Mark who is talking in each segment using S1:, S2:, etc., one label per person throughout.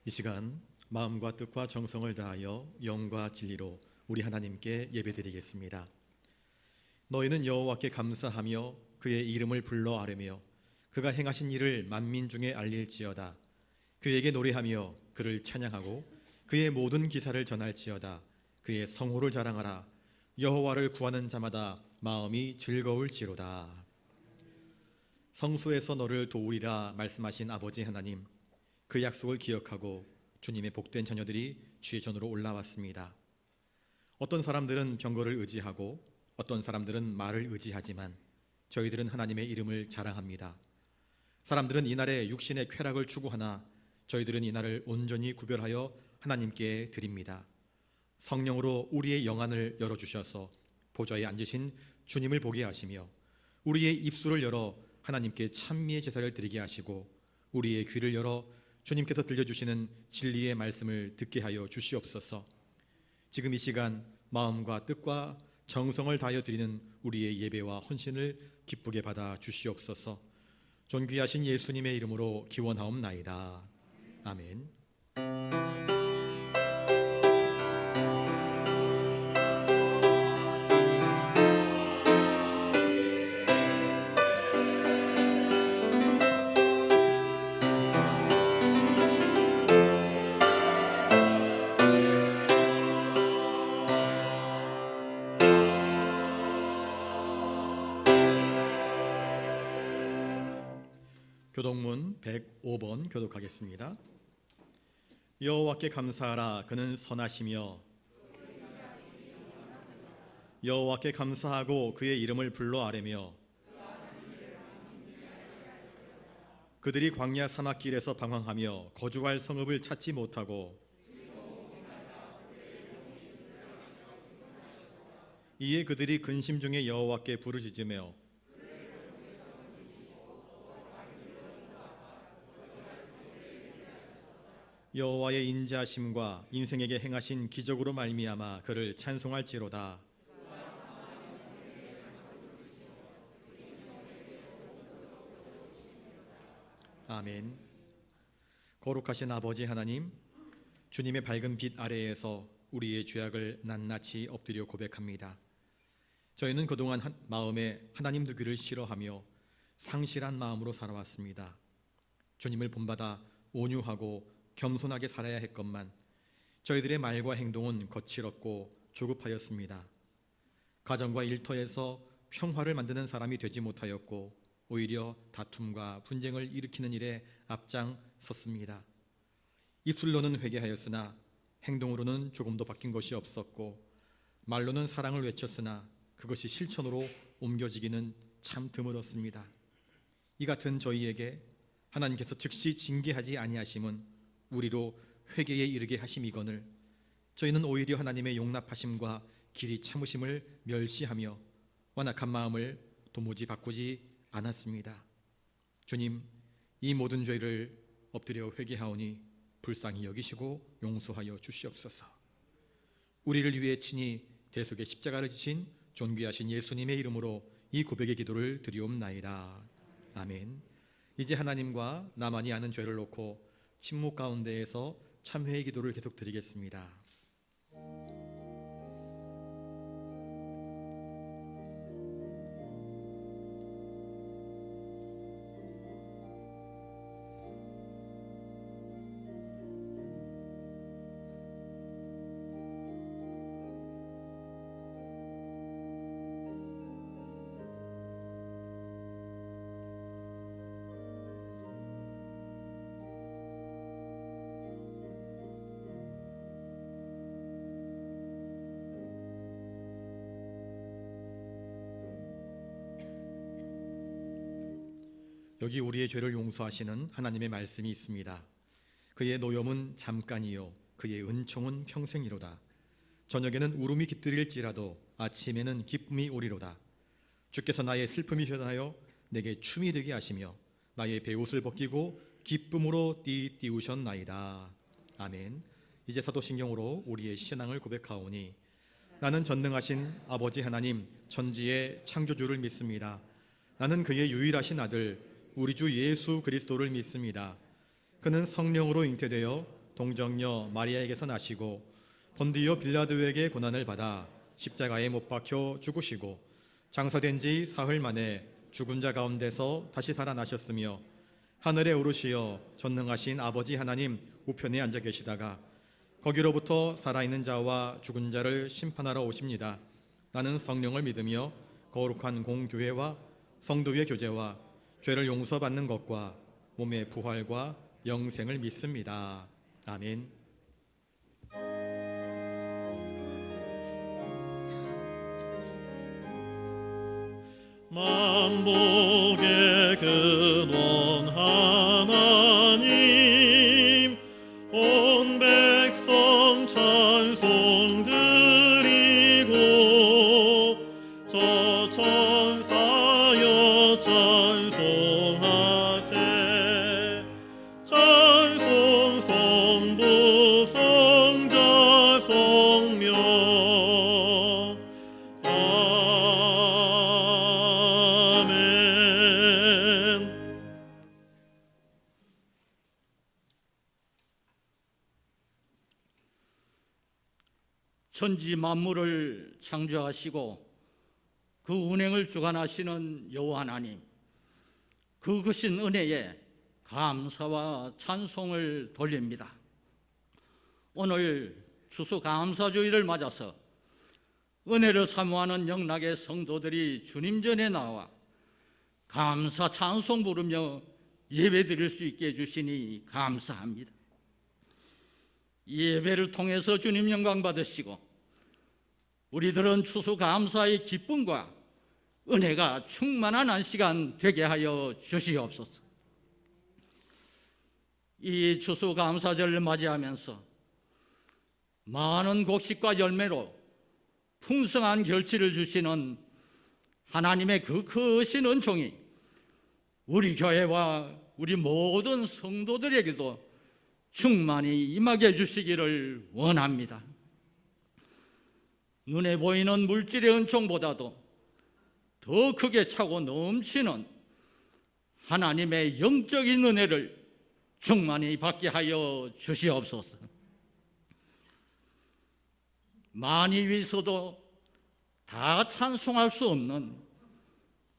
S1: 이 시간 마음과 뜻과 정성을 다하여 영과 진리로 우리 하나님께 예배드리겠습니다. 너희는 여호와께 감사하며 그의 이름을 불러 아뢰며 그가 행하신 일을 만민 중에 알릴지어다. 그에게 노래하며 그를 찬양하고 그의 모든 기사를 전할지어다. 그의 성호를 자랑하라. 여호와를 구하는 자마다 마음이 즐거울지로다. 성수에서 너를 도우리라 말씀하신 아버지 하나님, 그 약속을 기억하고 주님의 복된 자녀들이 주의 전으로 올라왔습니다. 어떤 사람들은 병거를 의지하고 어떤 사람들은 말을 의지하지만 저희들은 하나님의 이름을 자랑합니다. 사람들은 이날에 육신의 쾌락을 추구하나 저희들은 이날을 온전히 구별하여 하나님께 드립니다. 성령으로 우리의 영안을 열어주셔서 보좌에 앉으신 주님을 보게 하시며 우리의 입술을 열어 하나님께 찬미의 제사를 드리게 하시고 우리의 귀를 열어 주님께서 들려주시는 진리의 말씀을 듣게 하여 주시옵소서. 지금 이 시간 마음과 뜻과 정성을 다하여 드리는 우리의 예배와 헌신을 기쁘게 받아 주시옵소서. 존귀하신 예수님의 이름으로 기원하옵나이다. 아멘. 교독문 105번 교독하겠습니다. 여호와께 감사하라. 그는 선하시며 여호와께 감사하고 그의 이름을 불러 아뢰며 그들이 광야 사막길에서 방황하며 거주할 성읍을 찾지 못하고 이에 그들이 근심 중에 여호와께 부르짖으며 여호와의 인자하심과 인생에게 행하신 기적으로 말미암아 그를 찬송할지로다. 아멘. 거룩하신 아버지 하나님, 주님의 밝은 빛 아래에서 우리의 죄악을 낱낱이 엎드려 고백합니다. 저희는 그동안 마음에 하나님 두기를 싫어하며 상실한 마음으로 살아왔습니다. 주님을 본받아 온유하고 겸손하게 살아야 했건만 저희들의 말과 행동은 거칠었고 조급하였습니다. 가정과 일터에서 평화를 만드는 사람이 되지 못하였고 오히려 다툼과 분쟁을 일으키는 일에 앞장섰습니다. 입술로는 회개하였으나 행동으로는 조금도 바뀐 것이 없었고 말로는 사랑을 외쳤으나 그것이 실천으로 옮겨지기는 참 드물었습니다. 이 같은 저희에게 하나님께서 즉시 징계하지 아니하심은 우리로 회개에 이르게 하심이거늘 저희는 오히려 하나님의 용납하심과 길이 참으심을 멸시하며 완악한 마음을 도무지 바꾸지 않았습니다. 주님, 이 모든 죄를 엎드려 회개하오니 불쌍히 여기시고 용서하여 주시옵소서. 우리를 위해 친히 대속의 십자가를 지신 존귀하신 예수님의 이름으로 이 고백의 기도를 드리옵나이다. 아멘. 이제 하나님과 나만이 아는 죄를 놓고 침묵 가운데에서 참회의 기도를 계속 드리겠습니다. 여기 우리의 죄를 용서하시는 하나님의 말씀이 있습니다. 그의 노염은 잠깐이요 그의 은총은 평생이로다. 저녁에는 울음이 깃들일지라도 아침에는 기쁨이 오리로다. 주께서 나의 슬픔이 변하여 내게 춤이 되게 하시며 나의 베옷을 벗기고 기쁨으로 띠우셨나이다. 아멘. 이제 사도신경으로 우리의 신앙을 고백하오니 나는 전능하신 아버지 하나님 천지의 창조주를 믿습니다. 나는 그의 유일하신 아들 우리 주 예수 그리스도를 믿습니다. 그는 성령으로 잉태되어 동정녀 마리아에게서 나시고 본디오 빌라도에게 고난을 받아 십자가에 못 박혀 죽으시고 장사된 지 사흘 만에 죽은 자 가운데서 다시 살아나셨으며 하늘에 오르시어 전능하신 아버지 하나님 우편에 앉아 계시다가 거기로부터 살아있는 자와 죽은 자를 심판하러 오십니다. 나는 성령을 믿으며 거룩한 공교회와 성도의 교제와 죄를 용서받는 것과 몸의 부활과 영생을 믿습니다. 아멘.
S2: 만복의 근원 하나님 온 백성 찬송 드리고 저 천사여 찬송하세 찬송 성부 성자 성령 천지 만물을 창조하시고 그 운행을 주관하시는 여호와 하나님, 그 크신 은혜에 감사와 찬송을 돌립니다. 오늘 추수감사주일을 맞아서 은혜를 사모하는 영락의 성도들이 주님 전에 나와 감사 찬송 부르며 예배드릴 수 있게 해주시니 감사합니다. 예배를 통해서 주님 영광 받으시고 우리들은 추수감사의 기쁨과 은혜가 충만한 한 시간 되게 하여 주시옵소서. 이 추수감사절을 맞이하면서 많은 곡식과 열매로 풍성한 결실을 주시는 하나님의 그 크신 은총이 우리 교회와 우리 모든 성도들에게도 충만히 임하게 해주시기를 원합니다. 눈에 보이는 물질의 은총보다도 더 크게 차고 넘치는 하나님의 영적인 은혜를 충만히 받게 하여 주시옵소서. 많이 위해서도 다 찬송할 수 없는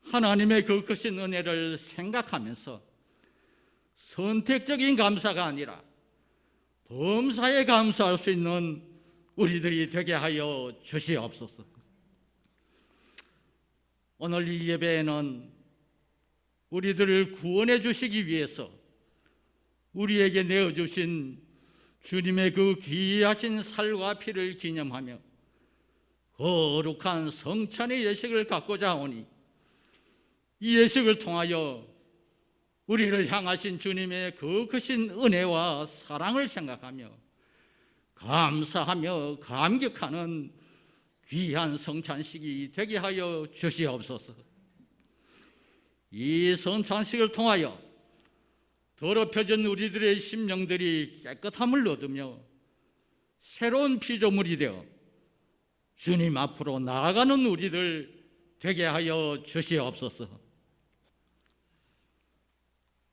S2: 하나님의 그 크신 은혜를 생각하면서 선택적인 감사가 아니라 범사에 감사할 수 있는 우리들이 되게 하여 주시옵소서. 오늘 이 예배에는 우리들을 구원해 주시기 위해서 우리에게 내어주신 주님의 그 귀하신 살과 피를 기념하며 거룩한 성찬의 예식을 갖고자 하오니 이 예식을 통하여 우리를 향하신 주님의 그 크신 은혜와 사랑을 생각하며 감사하며 감격하는 귀한 성찬식이 되게 하여 주시옵소서. 이 성찬식을 통하여 더럽혀진 우리들의 심령들이 깨끗함을 얻으며 새로운 피조물이 되어 주님 앞으로 나아가는 우리들 되게 하여 주시옵소서.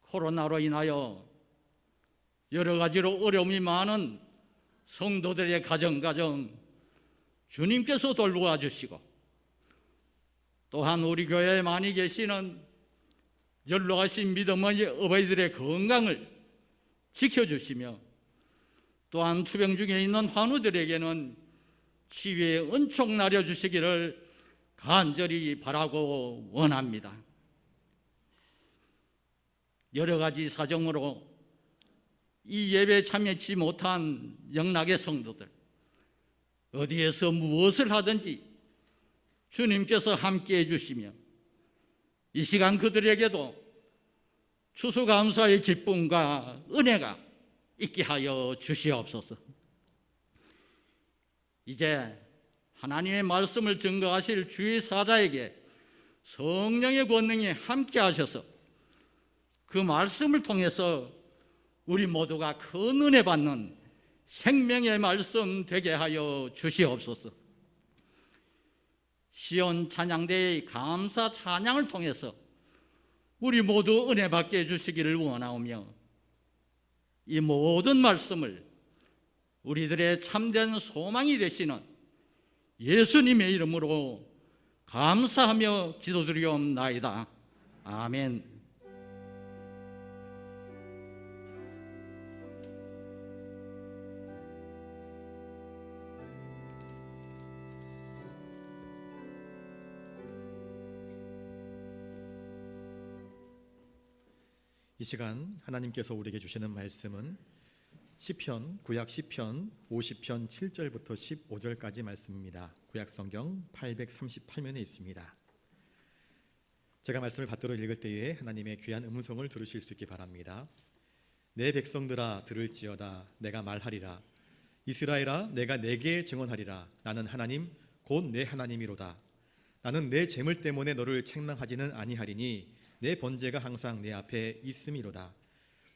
S2: 코로나로 인하여 여러 가지로 어려움이 많은 성도들의 가정 주님께서 돌보아 주시고 또한 우리 교회에 많이 계시는 연로하신 믿음의 어버이들의 건강을 지켜주시며 또한 투병 중에 있는 환우들에게는 치유의 은총 나려주시기를 간절히 바라고 원합니다. 여러 가지 사정으로 이 예배에 참여치 못한 영락의 성도들, 어디에서 무엇을 하든지 주님께서 함께해 주시며 이 시간 그들에게도 추수감사의 기쁨과 은혜가 있게 하여 주시옵소서. 이제 하나님의 말씀을 증거하실 주의 사자에게 성령의 권능이 함께 하셔서 그 말씀을 통해서 우리 모두가 큰 은혜 받는 생명의 말씀 되게 하여 주시옵소서. 시온 찬양대의 감사 찬양을 통해서 우리 모두 은혜 받게 해주시기를 원하오며 이 모든 말씀을 우리들의 참된 소망이 되시는 예수님의 이름으로 감사하며 기도드리옵나이다. 아멘.
S1: 이 시간 하나님께서 우리에게 주시는 말씀은 시편, 구약 시편 50편 7절부터 15절까지 말씀입니다. 구약 성경 838면에 있습니다. 제가 말씀을 받들어 읽을 때에 하나님의 귀한 음성을 들으실 수 있기 바랍니다. 내 백성들아 들을지어다. 내가 말하리라. 이스라엘아 내가 내게 증언하리라. 나는 하나님 곧 내 하나님이로다. 나는 내 재물 때문에 너를 책망하지는 아니하리니 내 번제가 항상 내 앞에 있음이로다.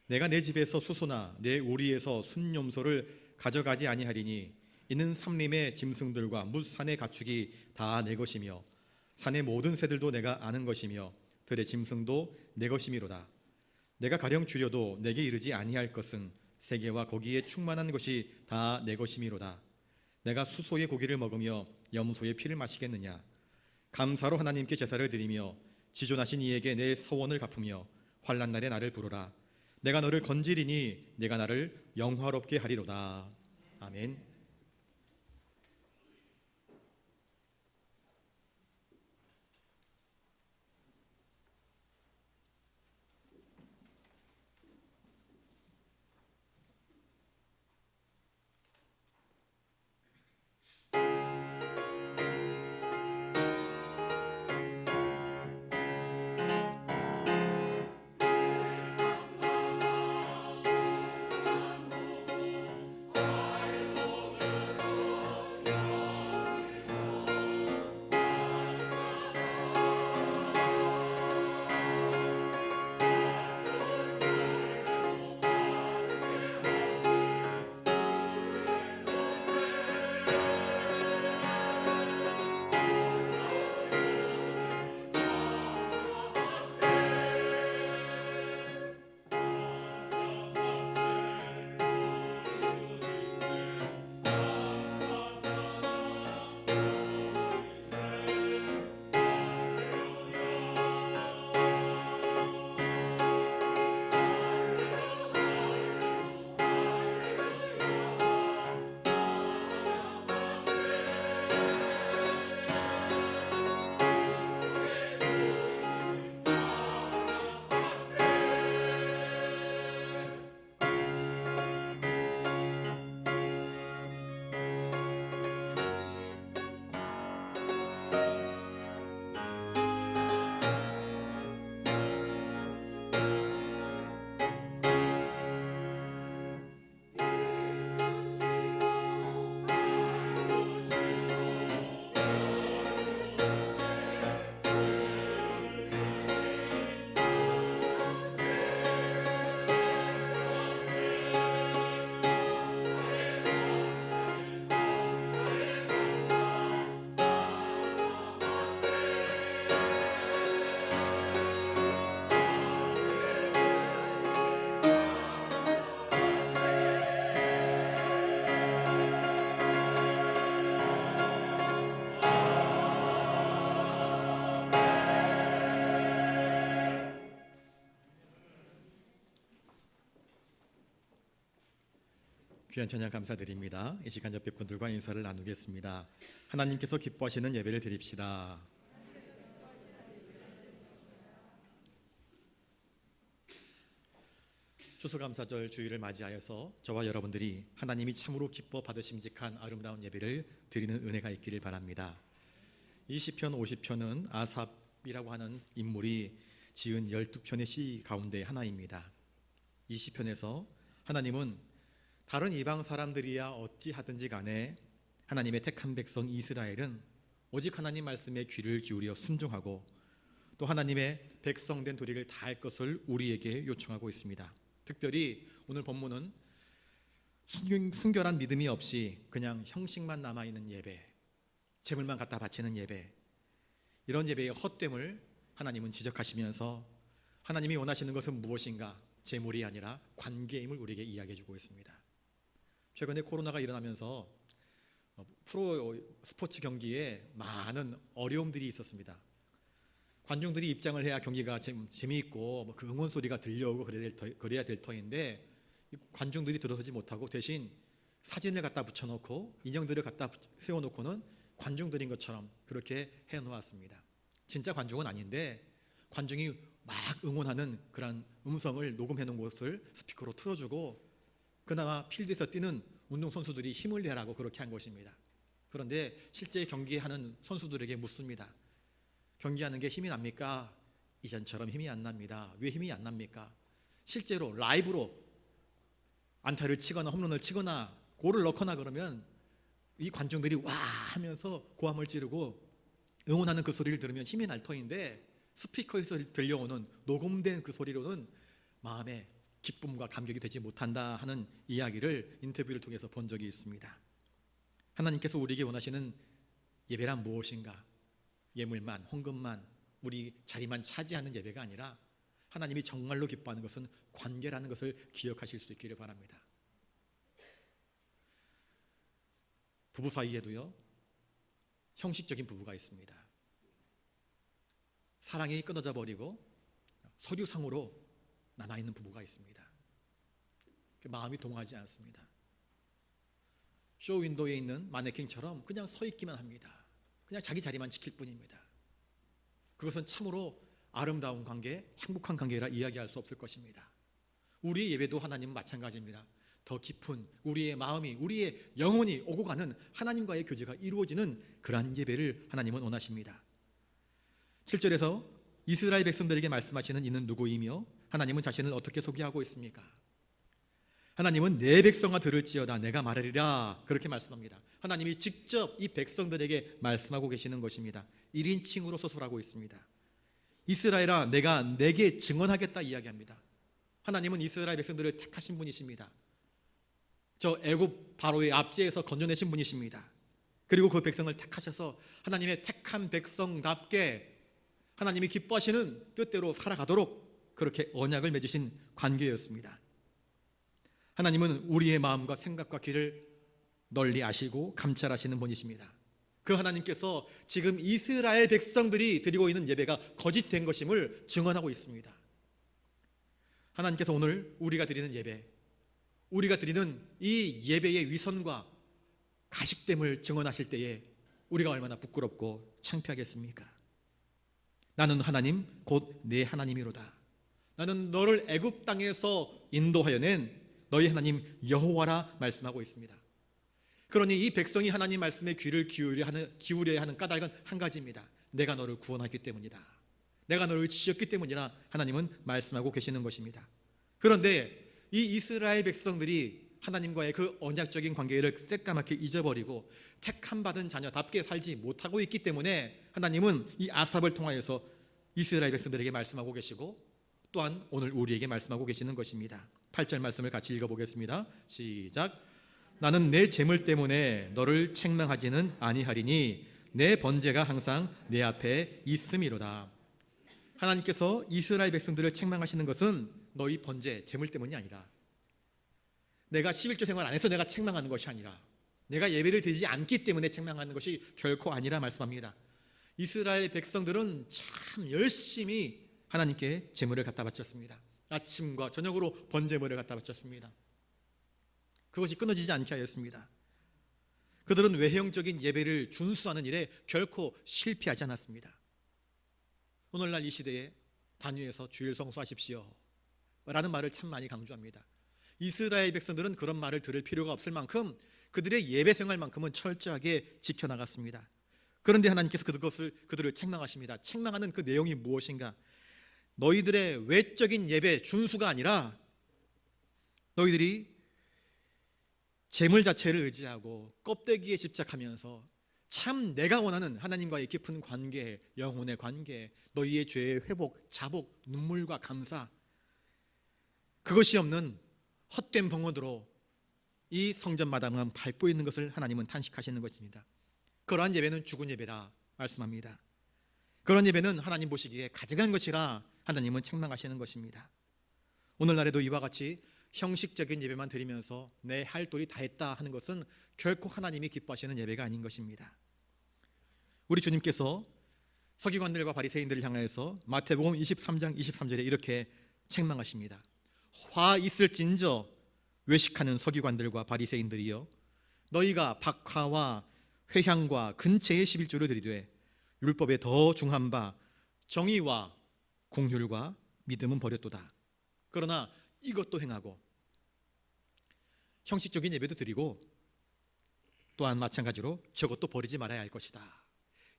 S1: 내가 내 집에서 수소나 내 우리에서 순염소를 가져가지 아니하리니 이는 삼림의 짐승들과 뭇산의 가축이 다 내 것이며 산의 모든 새들도 내가 아는 것이며 들의 짐승도 내 것이미로다. 내가 가령 줄여도 내게 이르지 아니할 것은 세계와 거기에 충만한 것이 다 내 것이미로다. 내가 수소의 고기를 먹으며 염소의 피를 마시겠느냐. 감사로 하나님께 제사를 드리며 지존하신 이에게 내 서원을 갚으며 환난 날에 나를 부르라. 내가 너를 건지리니 내가 나를 영화롭게 하리로다. 아멘. 귀한 찬양 감사드립니다. 이 시간 옆에 분들과 인사를 나누겠습니다. 하나님께서 기뻐하시는 예배를 드립시다. 추수감사절 주일을 맞이하여서 저와 여러분들이 하나님이 참으로 기뻐 받으심직한 아름다운 예배를 드리는 은혜가 있기를 바랍니다. 이 시편 50편은 아삽이라고 하는 인물이 지은 12편의 시 가운데 하나입니다. 이 시편에서 하나님은 다른 이방 사람들이야 어찌하든지 간에 하나님의 택한 백성 이스라엘은 오직 하나님 말씀에 귀를 기울여 순종하고 또 하나님의 백성된 도리를 다할 것을 우리에게 요청하고 있습니다. 특별히 오늘 본문은 순결한 믿음이 없이 그냥 형식만 남아있는 예배, 재물만 갖다 바치는 예배, 이런 예배의 헛됨을 하나님은 지적하시면서 하나님이 원하시는 것은 무엇인가? 재물이 아니라 관계임을 우리에게 이야기해 주고 있습니다. 최근에 코로나가 일어나면서 프로 스포츠 경기에 많은 어려움들이 있었습니다. 관중들이 입장을 해야 경기가 재미있고 그 응원 소리가 들려오고 그래야 될 터인데 관중들이 들어서지 못하고 대신 사진을 갖다 붙여놓고 인형들을 갖다 세워놓고는 관중들인 것처럼 그렇게 해놓았습니다. 진짜 관중은 아닌데 관중이 막 응원하는 그런 음성을 녹음해놓은 것을 스피커로 틀어주고 그나마 필드에서 뛰는 운동선수들이 힘을 내라고 그렇게 한 것입니다. 그런데 실제 경기하는 선수들에게 묻습니다. 경기하는 게 힘이 납니까? 이전처럼 힘이 안 납니다. 왜 힘이 안 납니까? 실제로 라이브로 안타를 치거나 홈런을 치거나 골을 넣거나 그러면 이 관중들이 와 하면서 고함을 지르고 응원하는 그 소리를 들으면 힘이 날 터인데 스피커에서 들려오는 녹음된 그 소리로는 마음에 기쁨과 감격이 되지 못한다 하는 이야기를 인터뷰를 통해서 본 적이 있습니다. 하나님께서 우리에게 원하시는 예배란 무엇인가? 예물만, 헌금만, 우리 자리만 차지하는 예배가 아니라 하나님이 정말로 기뻐하는 것은 관계라는 것을 기억하실 수 있기를 바랍니다. 부부 사이에도요, 형식적인 부부가 있습니다. 사랑이 끊어져 버리고 서류상으로 남아있는 부부가 있습니다. 마음이 동하지 않습니다. 쇼윈도에 있는 마네킹처럼 그냥 서 있기만 합니다. 그냥 자기 자리만 지킬 뿐입니다. 그것은 참으로 아름다운 관계, 행복한 관계라 이야기할 수 없을 것입니다. 우리의 예배도 하나님은 마찬가지입니다. 더 깊은 우리의 마음이, 우리의 영혼이 오고 가는 하나님과의 교제가 이루어지는 그러한 예배를 하나님은 원하십니다. 7절에서 이스라엘 백성들에게 말씀하시는 이는 누구이며 하나님은 자신을 어떻게 소개하고 있습니까? 하나님은 내 백성아 들을지어다 내가 말하리라 그렇게 말씀합니다. 하나님이 직접 이 백성들에게 말씀하고 계시는 것입니다. 1인칭으로 서술하고 있습니다. 이스라엘아 내가 내게 증언하겠다 이야기합니다. 하나님은 이스라엘 백성들을 택하신 분이십니다. 저 애굽 바로의 압제에서 건져내신 분이십니다. 그리고 그 백성을 택하셔서 하나님의 택한 백성답게 하나님이 기뻐하시는 뜻대로 살아가도록 그렇게 언약을 맺으신 관계였습니다. 하나님은 우리의 마음과 생각과 길을 널리 아시고 감찰하시는 분이십니다. 그 하나님께서 지금 이스라엘 백성들이 드리고 있는 예배가 거짓된 것임을 증언하고 있습니다. 하나님께서 오늘 우리가 드리는 예배, 우리가 드리는 이 예배의 위선과 가식됨을 증언하실 때에 우리가 얼마나 부끄럽고 창피하겠습니까? 나는 하나님 곧 내 하나님이로다. 나는 너를 애굽 땅에서 인도하여 낸 너희 하나님 여호와라 말씀하고 있습니다. 그러니 이 백성이 하나님 말씀에 귀를 기울여야 하는 까닭은 한 가지입니다. 내가 너를 구원하기 때문이다. 내가 너를 지었기 때문이라 하나님은 말씀하고 계시는 것입니다. 그런데 이 이스라엘 백성들이 하나님과의 그 언약적인 관계를 새까맣게 잊어버리고 택함 받은 자녀답게 살지 못하고 있기 때문에 하나님은 이 아삽을 통하여서 이스라엘 백성들에게 말씀하고 계시고 또한 오늘 우리에게 말씀하고 계시는 것입니다. 8절 말씀을 같이 읽어보겠습니다. 시작. 나는 내 재물 때문에 너를 책망하지는 아니하리니 내 번제가 항상 내 앞에 있음이로다. 하나님께서 이스라엘 백성들을 책망하시는 것은 너희 번제, 재물 때문이 아니라 내가 11조 생활 안 해서 내가 책망하는 것이 아니라 내가 예배를 드리지 않기 때문에 책망하는 것이 결코 아니라 말씀합니다. 이스라엘 백성들은 참 열심히 하나님께 제물을 갖다 바쳤습니다. 아침과 저녁으로 번제물을 갖다 바쳤습니다. 그것이 끊어지지 않게 하였습니다. 그들은 외형적인 예배를 준수하는 일에 결코 실패하지 않았습니다. 오늘날 이 시대에 단위에서 주일 성수하십시오 라는 말을 참 많이 강조합니다. 이스라엘 백성들은 그런 말을 들을 필요가 없을 만큼 그들의 예배 생활만큼은 철저하게 지켜나갔습니다. 그런데 하나님께서 그들을 책망하십니다. 책망하는 그 내용이 무엇인가? 너희들의 외적인 예배 준수가 아니라 너희들이 재물 자체를 의지하고 껍데기에 집착하면서 참 내가 원하는 하나님과의 깊은 관계, 영혼의 관계, 너희의 죄의 회복, 자복, 눈물과 감사, 그것이 없는 헛된 봉헌으로 이 성전 마당만 밟고 있는 것을 하나님은 탄식하시는 것입니다. 그러한 예배는 죽은 예배라 말씀합니다. 그런 예배는 하나님 보시기에 가증한 것이라 하나님은 책망하시는 것입니다. 오늘날에도 이와 같이 형식적인 예배만 드리면서 내 할 도리 다 했다 하는 것은 결코 하나님이 기뻐하시는 예배가 아닌 것입니다. 우리 주님께서 서기관들과 바리새인들을 향하여서 마태복음 23장 23절에 이렇게 책망하십니다. 화 있을진저 외식하는 서기관들과 바리새인들이여, 너희가 박화와 회향과 근체의 11조를 드리되 율법에 더 중한 바 정의와 공휼과 믿음은 버렸도다. 그러나 이것도 행하고 형식적인 예배도 드리고 또한 마찬가지로 저것도 버리지 말아야 할 것이다.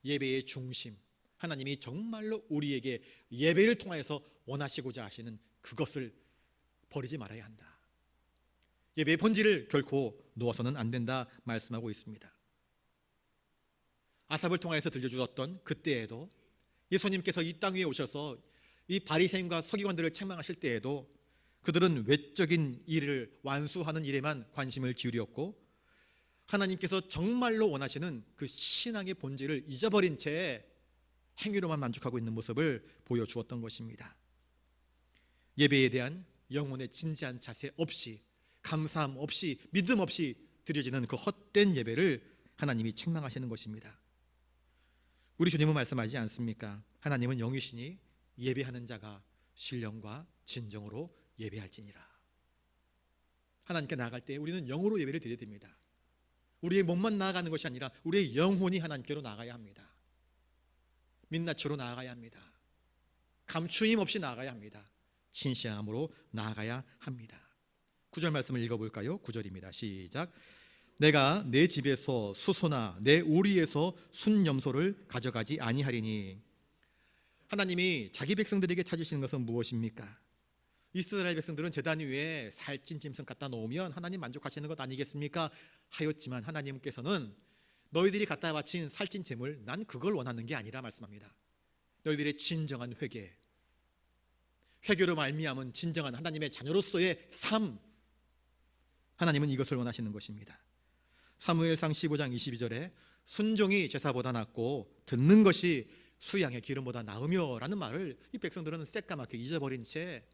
S1: 예배의 중심, 하나님이 정말로 우리에게 예배를 통하여서 원하시고자 하시는 그것을 버리지 말아야 한다. 예배의 본질을 결코 놓아서는 안 된다 말씀하고 있습니다. 아삽을 통하여서 들려주었던 그때에도 예수님께서 이 땅 위에 오셔서 이 바리새인과 서기관들을 책망하실 때에도 그들은 외적인 일을 완수하는 일에만 관심을 기울였고 하나님께서 정말로 원하시는 그 신앙의 본질을 잊어버린 채 행위로만 만족하고 있는 모습을 보여주었던 것입니다. 예배에 대한 영혼의 진지한 자세 없이, 감사함 없이, 믿음 없이 드려지는 그 헛된 예배를 하나님이 책망하시는 것입니다. 우리 주님은 말씀하지 않습니까? 하나님은 영이시니 예배하는 자가 신령과 진정으로 예배할지니라. 하나님께 나아갈 때 우리는 영으로 예배를 드려야 됩니다. 우리의 몸만 나아가는 것이 아니라 우리의 영혼이 하나님께로 나아가야 합니다. 민낯으로 나아가야 합니다. 감추임 없이 나아가야 합니다. 진실함으로 나아가야 합니다. 9절 말씀을 읽어볼까요? 9절입니다. 시작. 내가 내 집에서 수소나 내 우리에서 순염소를 가져가지 아니하리니. 하나님이 자기 백성들에게 찾으시는 것은 무엇입니까? 이스라엘 백성들은 제단 위에 살찐 짐승 갖다 놓으면 하나님 만족하시는 것 아니겠습니까? 하였지만 하나님께서는 너희들이 갖다 바친 살찐 제물, 난 그걸 원하는 게 아니라 말씀합니다. 너희들의 진정한 회개로 말미암은 진정한 하나님의 자녀로서의 삶, 하나님은 이것을 원하시는 것입니다. 사무엘상 15장 22절에 순종이 제사보다 낫고 듣는 것이 수양의 기름보다 나으며 라는 말을 이 백성들은 새까맣게 잊어버린 채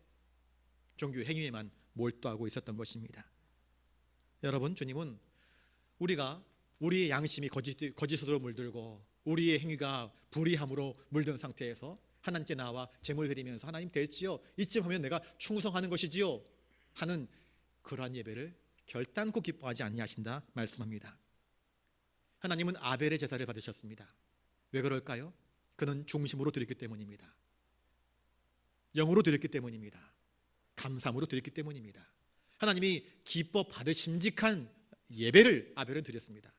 S1: 종교 행위에만 몰두하고 있었던 것입니다. 여러분, 주님은 우리가 우리의 양심이 거짓으로 물들고 우리의 행위가 불의함으로 물든 상태에서 하나님께 나와 제물 드리면서 하나님 될지요, 이쯤 하면 내가 충성하는 것이지요 하는 그러한 예배를 결단코 기뻐하지 아니하신다 말씀합니다. 하나님은 아벨의 제사를 받으셨습니다. 왜 그럴까요? 그는 중심으로 드렸기 때문입니다. 영으로 드렸기 때문입니다. 감사함으로 드렸기 때문입니다. 하나님이 기뻐 받으심직한 예배를 아벨은 드렸습니다.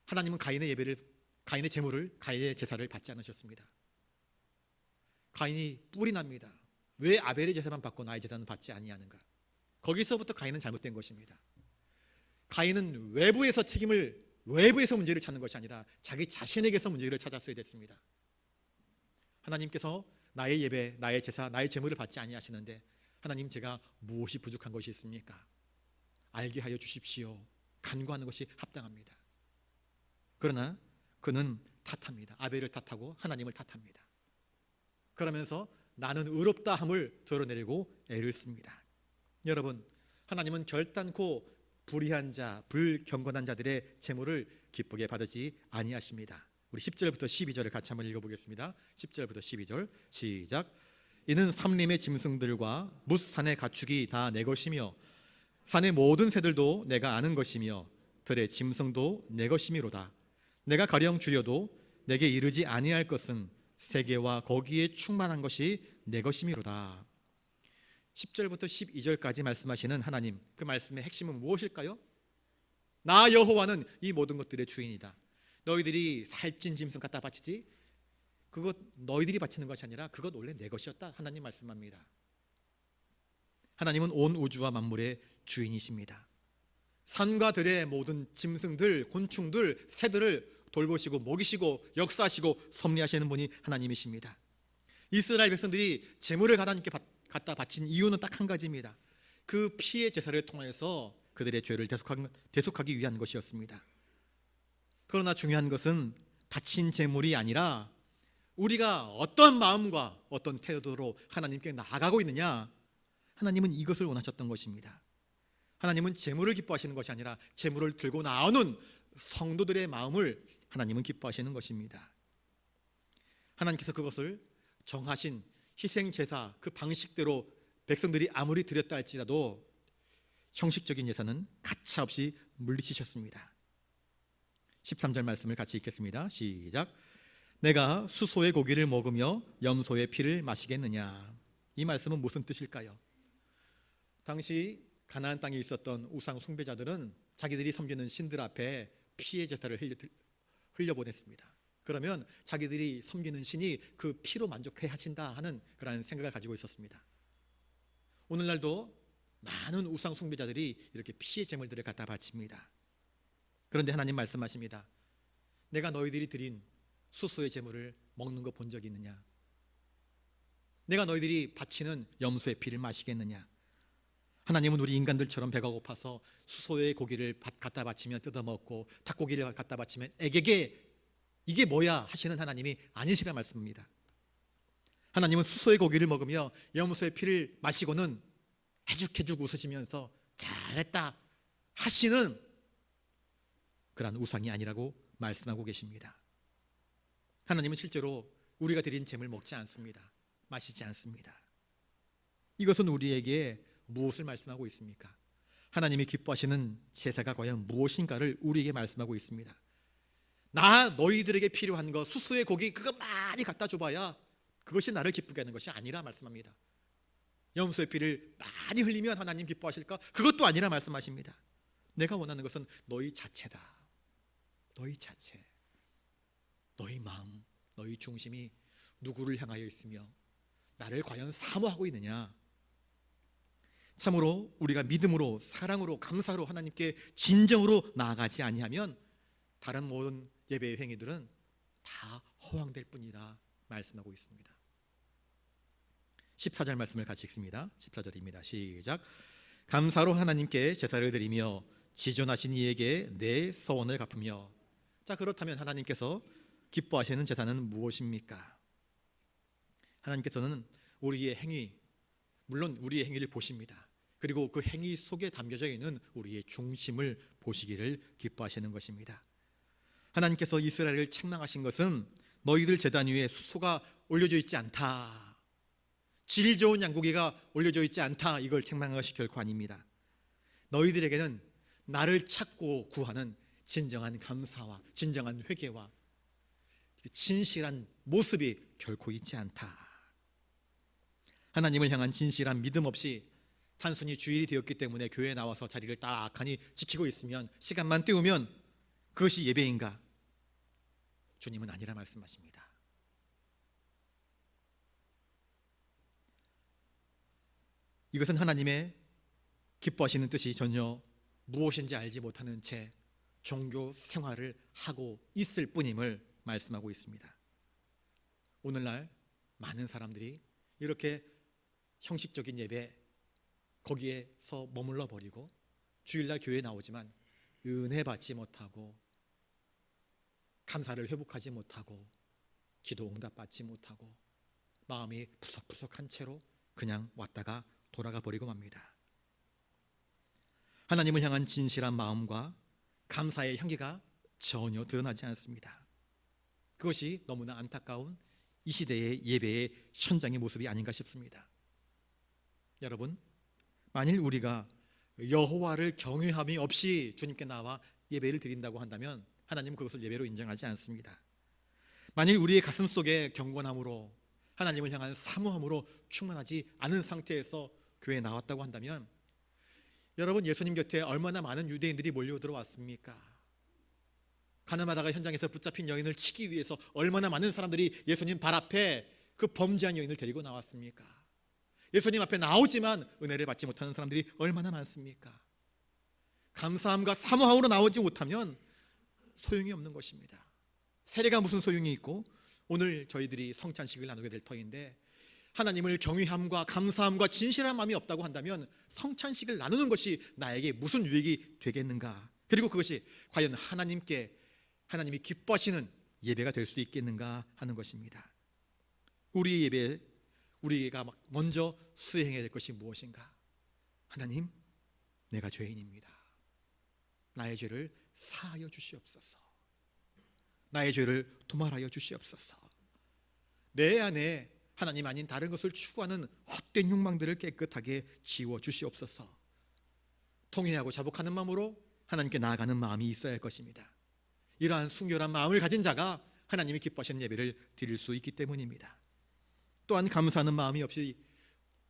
S1: 하나님은 가인의 제물을, 가인의 제사를 받지 않으셨습니다. 가인이 뿔이 납니다. 왜 아벨의 제사만 받고 나의 제사는 받지 아니하는가? 거기서부터 가인은 잘못된 것입니다. 가인은 외부에서 문제를 찾는 것이 아니라 자기 자신에게서 문제를 찾았어야 됐습니다. 하나님께서 나의 예배, 나의 제사, 나의 제물을 받지 아니하시는데 하나님, 제가 무엇이 부족한 것이 있습니까? 알게 하여 주십시오. 간구하는 것이 합당합니다. 그러나 그는 탓합니다. 아벨을 탓하고 하나님을 탓합니다. 그러면서 나는 의롭다 함을 드러내려고 애를 씁니다. 여러분, 하나님은 결단코 불의한 자, 불경건한 자들의 제물을 기쁘게 받으지 아니하십니다. 우리 10절부터 12절을 같이 한번 읽어보겠습니다. 10절부터 12절 시작. 이는 삼림의 짐승들과 뭇산의 가축이 다 내 것이며 산의 모든 새들도 내가 아는 것이며 들의 짐승도 내 것이미로다. 내가 가령 줄여도 내게 이르지 아니할 것은 세계와 거기에 충만한 것이 내 것이미로다. 10절부터 12절까지 말씀하시는 하나님, 그 말씀의 핵심은 무엇일까요? 나 여호와는 이 모든 것들의 주인이다. 너희들이 살찐 짐승 갖다 바치지, 그것 너희들이 바치는 것이 아니라 그것 원래 내 것이었다. 하나님 말씀합니다. 하나님은 온 우주와 만물의 주인이십니다. 산과 들의 모든 짐승들, 곤충들, 새들을 돌보시고 먹이시고 역사하시고 섭리하시는 분이 하나님이십니다. 이스라엘 백성들이 제물을 하나님께 갖다 바친 이유는 딱 한 가지입니다. 그 피의 제사를 통해서 그들의 죄를 대속하기 위한 것이었습니다. 그러나 중요한 것은 바친 제물이 아니라 우리가 어떤 마음과 어떤 태도로 하나님께 나아가고 있느냐, 하나님은 이것을 원하셨던 것입니다. 하나님은 재물을 기뻐하시는 것이 아니라 재물을 들고 나오는 성도들의 마음을 하나님은 기뻐하시는 것입니다. 하나님께서 그것을 정하신 희생제사 그 방식대로 백성들이 아무리 드렸다 할지라도 형식적인 예산은 가차없이 물리치셨습니다. 13절 말씀을 같이 읽겠습니다. 시작. 내가 수소의 고기를 먹으며 염소의 피를 마시겠느냐. 이 말씀은 무슨 뜻일까요? 당시 가나안 땅에 있었던 우상 숭배자들은 자기들이 섬기는 신들 앞에 피의 제사를 흘려보냈습니다. 그러면 자기들이 섬기는 신이 그 피로 만족해 하신다 하는 그런 생각을 가지고 있었습니다. 오늘날도 많은 우상 숭배자들이 이렇게 피의 제물들을 갖다 바칩니다. 그런데 하나님 말씀하십니다. 내가 너희들이 드린 수소의 제물을 먹는 거 본 적이 있느냐? 내가 너희들이 바치는 염소의 피를 마시겠느냐? 하나님은 우리 인간들처럼 배가 고파서 수소의 고기를 갖다 바치면 뜯어먹고 닭고기를 갖다 바치면 애게게 이게 뭐야 하시는 하나님이 아니시라 말씀입니다. 하나님은 수소의 고기를 먹으며 염소의 피를 마시고는 해죽해죽 웃으시면서 잘했다 하시는 그런 우상이 아니라고 말씀하고 계십니다. 하나님은 실제로 우리가 드린 재물 먹지 않습니다. 마시지 않습니다. 이것은 우리에게 무엇을 말씀하고 있습니까? 하나님이 기뻐하시는 제사가 과연 무엇인가를 우리에게 말씀하고 있습니다. 나 너희들에게 필요한 거 수수의 고기 그거 많이 갖다 줘봐야 그것이 나를 기쁘게 하는 것이 아니라 말씀합니다. 염소의 피를 많이 흘리면 하나님 기뻐하실까? 그것도 아니라 말씀하십니다. 내가 원하는 것은 너희 자체다. 너희 자체, 너희 마음, 너희 중심이 누구를 향하여 있으며 나를 과연 사모하고 있느냐. 참으로 우리가 믿음으로 사랑으로 감사로 하나님께 진정으로 나아가지 아니하면 다른 모든 예배의 행위들은 다 허황될 뿐이라 말씀하고 있습니다. 14절 말씀을 같이 읽습니다. 14절입니다. 시작. 감사로 하나님께 제사를 드리며 지존하신 이에게 내 서원을 갚으며. 자, 그렇다면 하나님께서 기뻐하시는 제사는 무엇입니까? 하나님께서는 우리의 행위, 물론 우리의 행위를 보십니다. 그리고 그 행위 속에 담겨져 있는 우리의 중심을 보시기를 기뻐하시는 것입니다. 하나님께서 이스라엘을 책망하신 것은 너희들 제단 위에 수소가 올려져 있지 않다, 질 좋은 양고기가 올려져 있지 않다, 이걸 책망한 것이 결코 아닙니다. 너희들에게는 나를 찾고 구하는 진정한 감사와 진정한 회개와 진실한 모습이 결코 있지 않다. 하나님을 향한 진실한 믿음 없이 단순히 주일이 되었기 때문에 교회에 나와서 자리를 딱하니 지키고 있으면, 시간만 때우면 그것이 예배인가? 주님은 아니라 말씀하십니다. 이것은 하나님의 기뻐하시는 뜻이 전혀 무엇인지 알지 못하는 채 종교 생활을 하고 있을 뿐임을 말씀하고 있습니다. 오늘날 많은 사람들이 이렇게 형식적인 예배 거기에서 머물러 버리고 주일날 교회에 나오지만 은혜 받지 못하고 감사를 회복하지 못하고 기도 응답 받지 못하고 마음이 푸석푸석한 채로 그냥 왔다가 돌아가 버리고 맙니다. 하나님을 향한 진실한 마음과 감사의 향기가 전혀 드러나지 않습니다. 그것이 너무나 안타까운 이 시대의 예배의 현장의 모습이 아닌가 싶습니다. 여러분, 만일 우리가 여호와를 경외함이 없이 주님께 나와 예배를 드린다고 한다면 하나님은 그것을 예배로 인정하지 않습니다. 만일 우리의 가슴 속에 경건함으로 하나님을 향한 사모함으로 충만하지 않은 상태에서 교회에 나왔다고 한다면, 여러분, 예수님 곁에 얼마나 많은 유대인들이 몰려들어왔습니까? 가늠하다가 현장에서 붙잡힌 여인을 치기 위해서 얼마나 많은 사람들이 예수님 발 앞에 그 범죄한 여인을 데리고 나왔습니까? 예수님 앞에 나오지만 은혜를 받지 못하는 사람들이 얼마나 많습니까? 감사함과 사모함으로 나오지 못하면 소용이 없는 것입니다. 세례가 무슨 소용이 있고, 오늘 저희들이 성찬식을 나누게 될 터인데 하나님을 경외함과 감사함과 진실한 마음이 없다고 한다면 성찬식을 나누는 것이 나에게 무슨 유익이 되겠는가? 그리고 그것이 과연 하나님이 기뻐하시는 예배가 될 수 있겠는가 하는 것입니다. 우리의 예배, 우리가 막 먼저 수행해야 될 것이 무엇인가? 하나님, 내가 죄인입니다. 나의 죄를 사하여 주시옵소서. 나의 죄를 도말하여 주시옵소서. 내 안에 하나님 아닌 다른 것을 추구하는 헛된 욕망들을 깨끗하게 지워 주시옵소서. 통회하고 자복하는 마음으로 하나님께 나아가는 마음이 있어야 할 것입니다. 이러한 순결한 마음을 가진 자가 하나님이 기뻐하시는 예배를 드릴 수 있기 때문입니다. 또한 감사하는 마음이 없이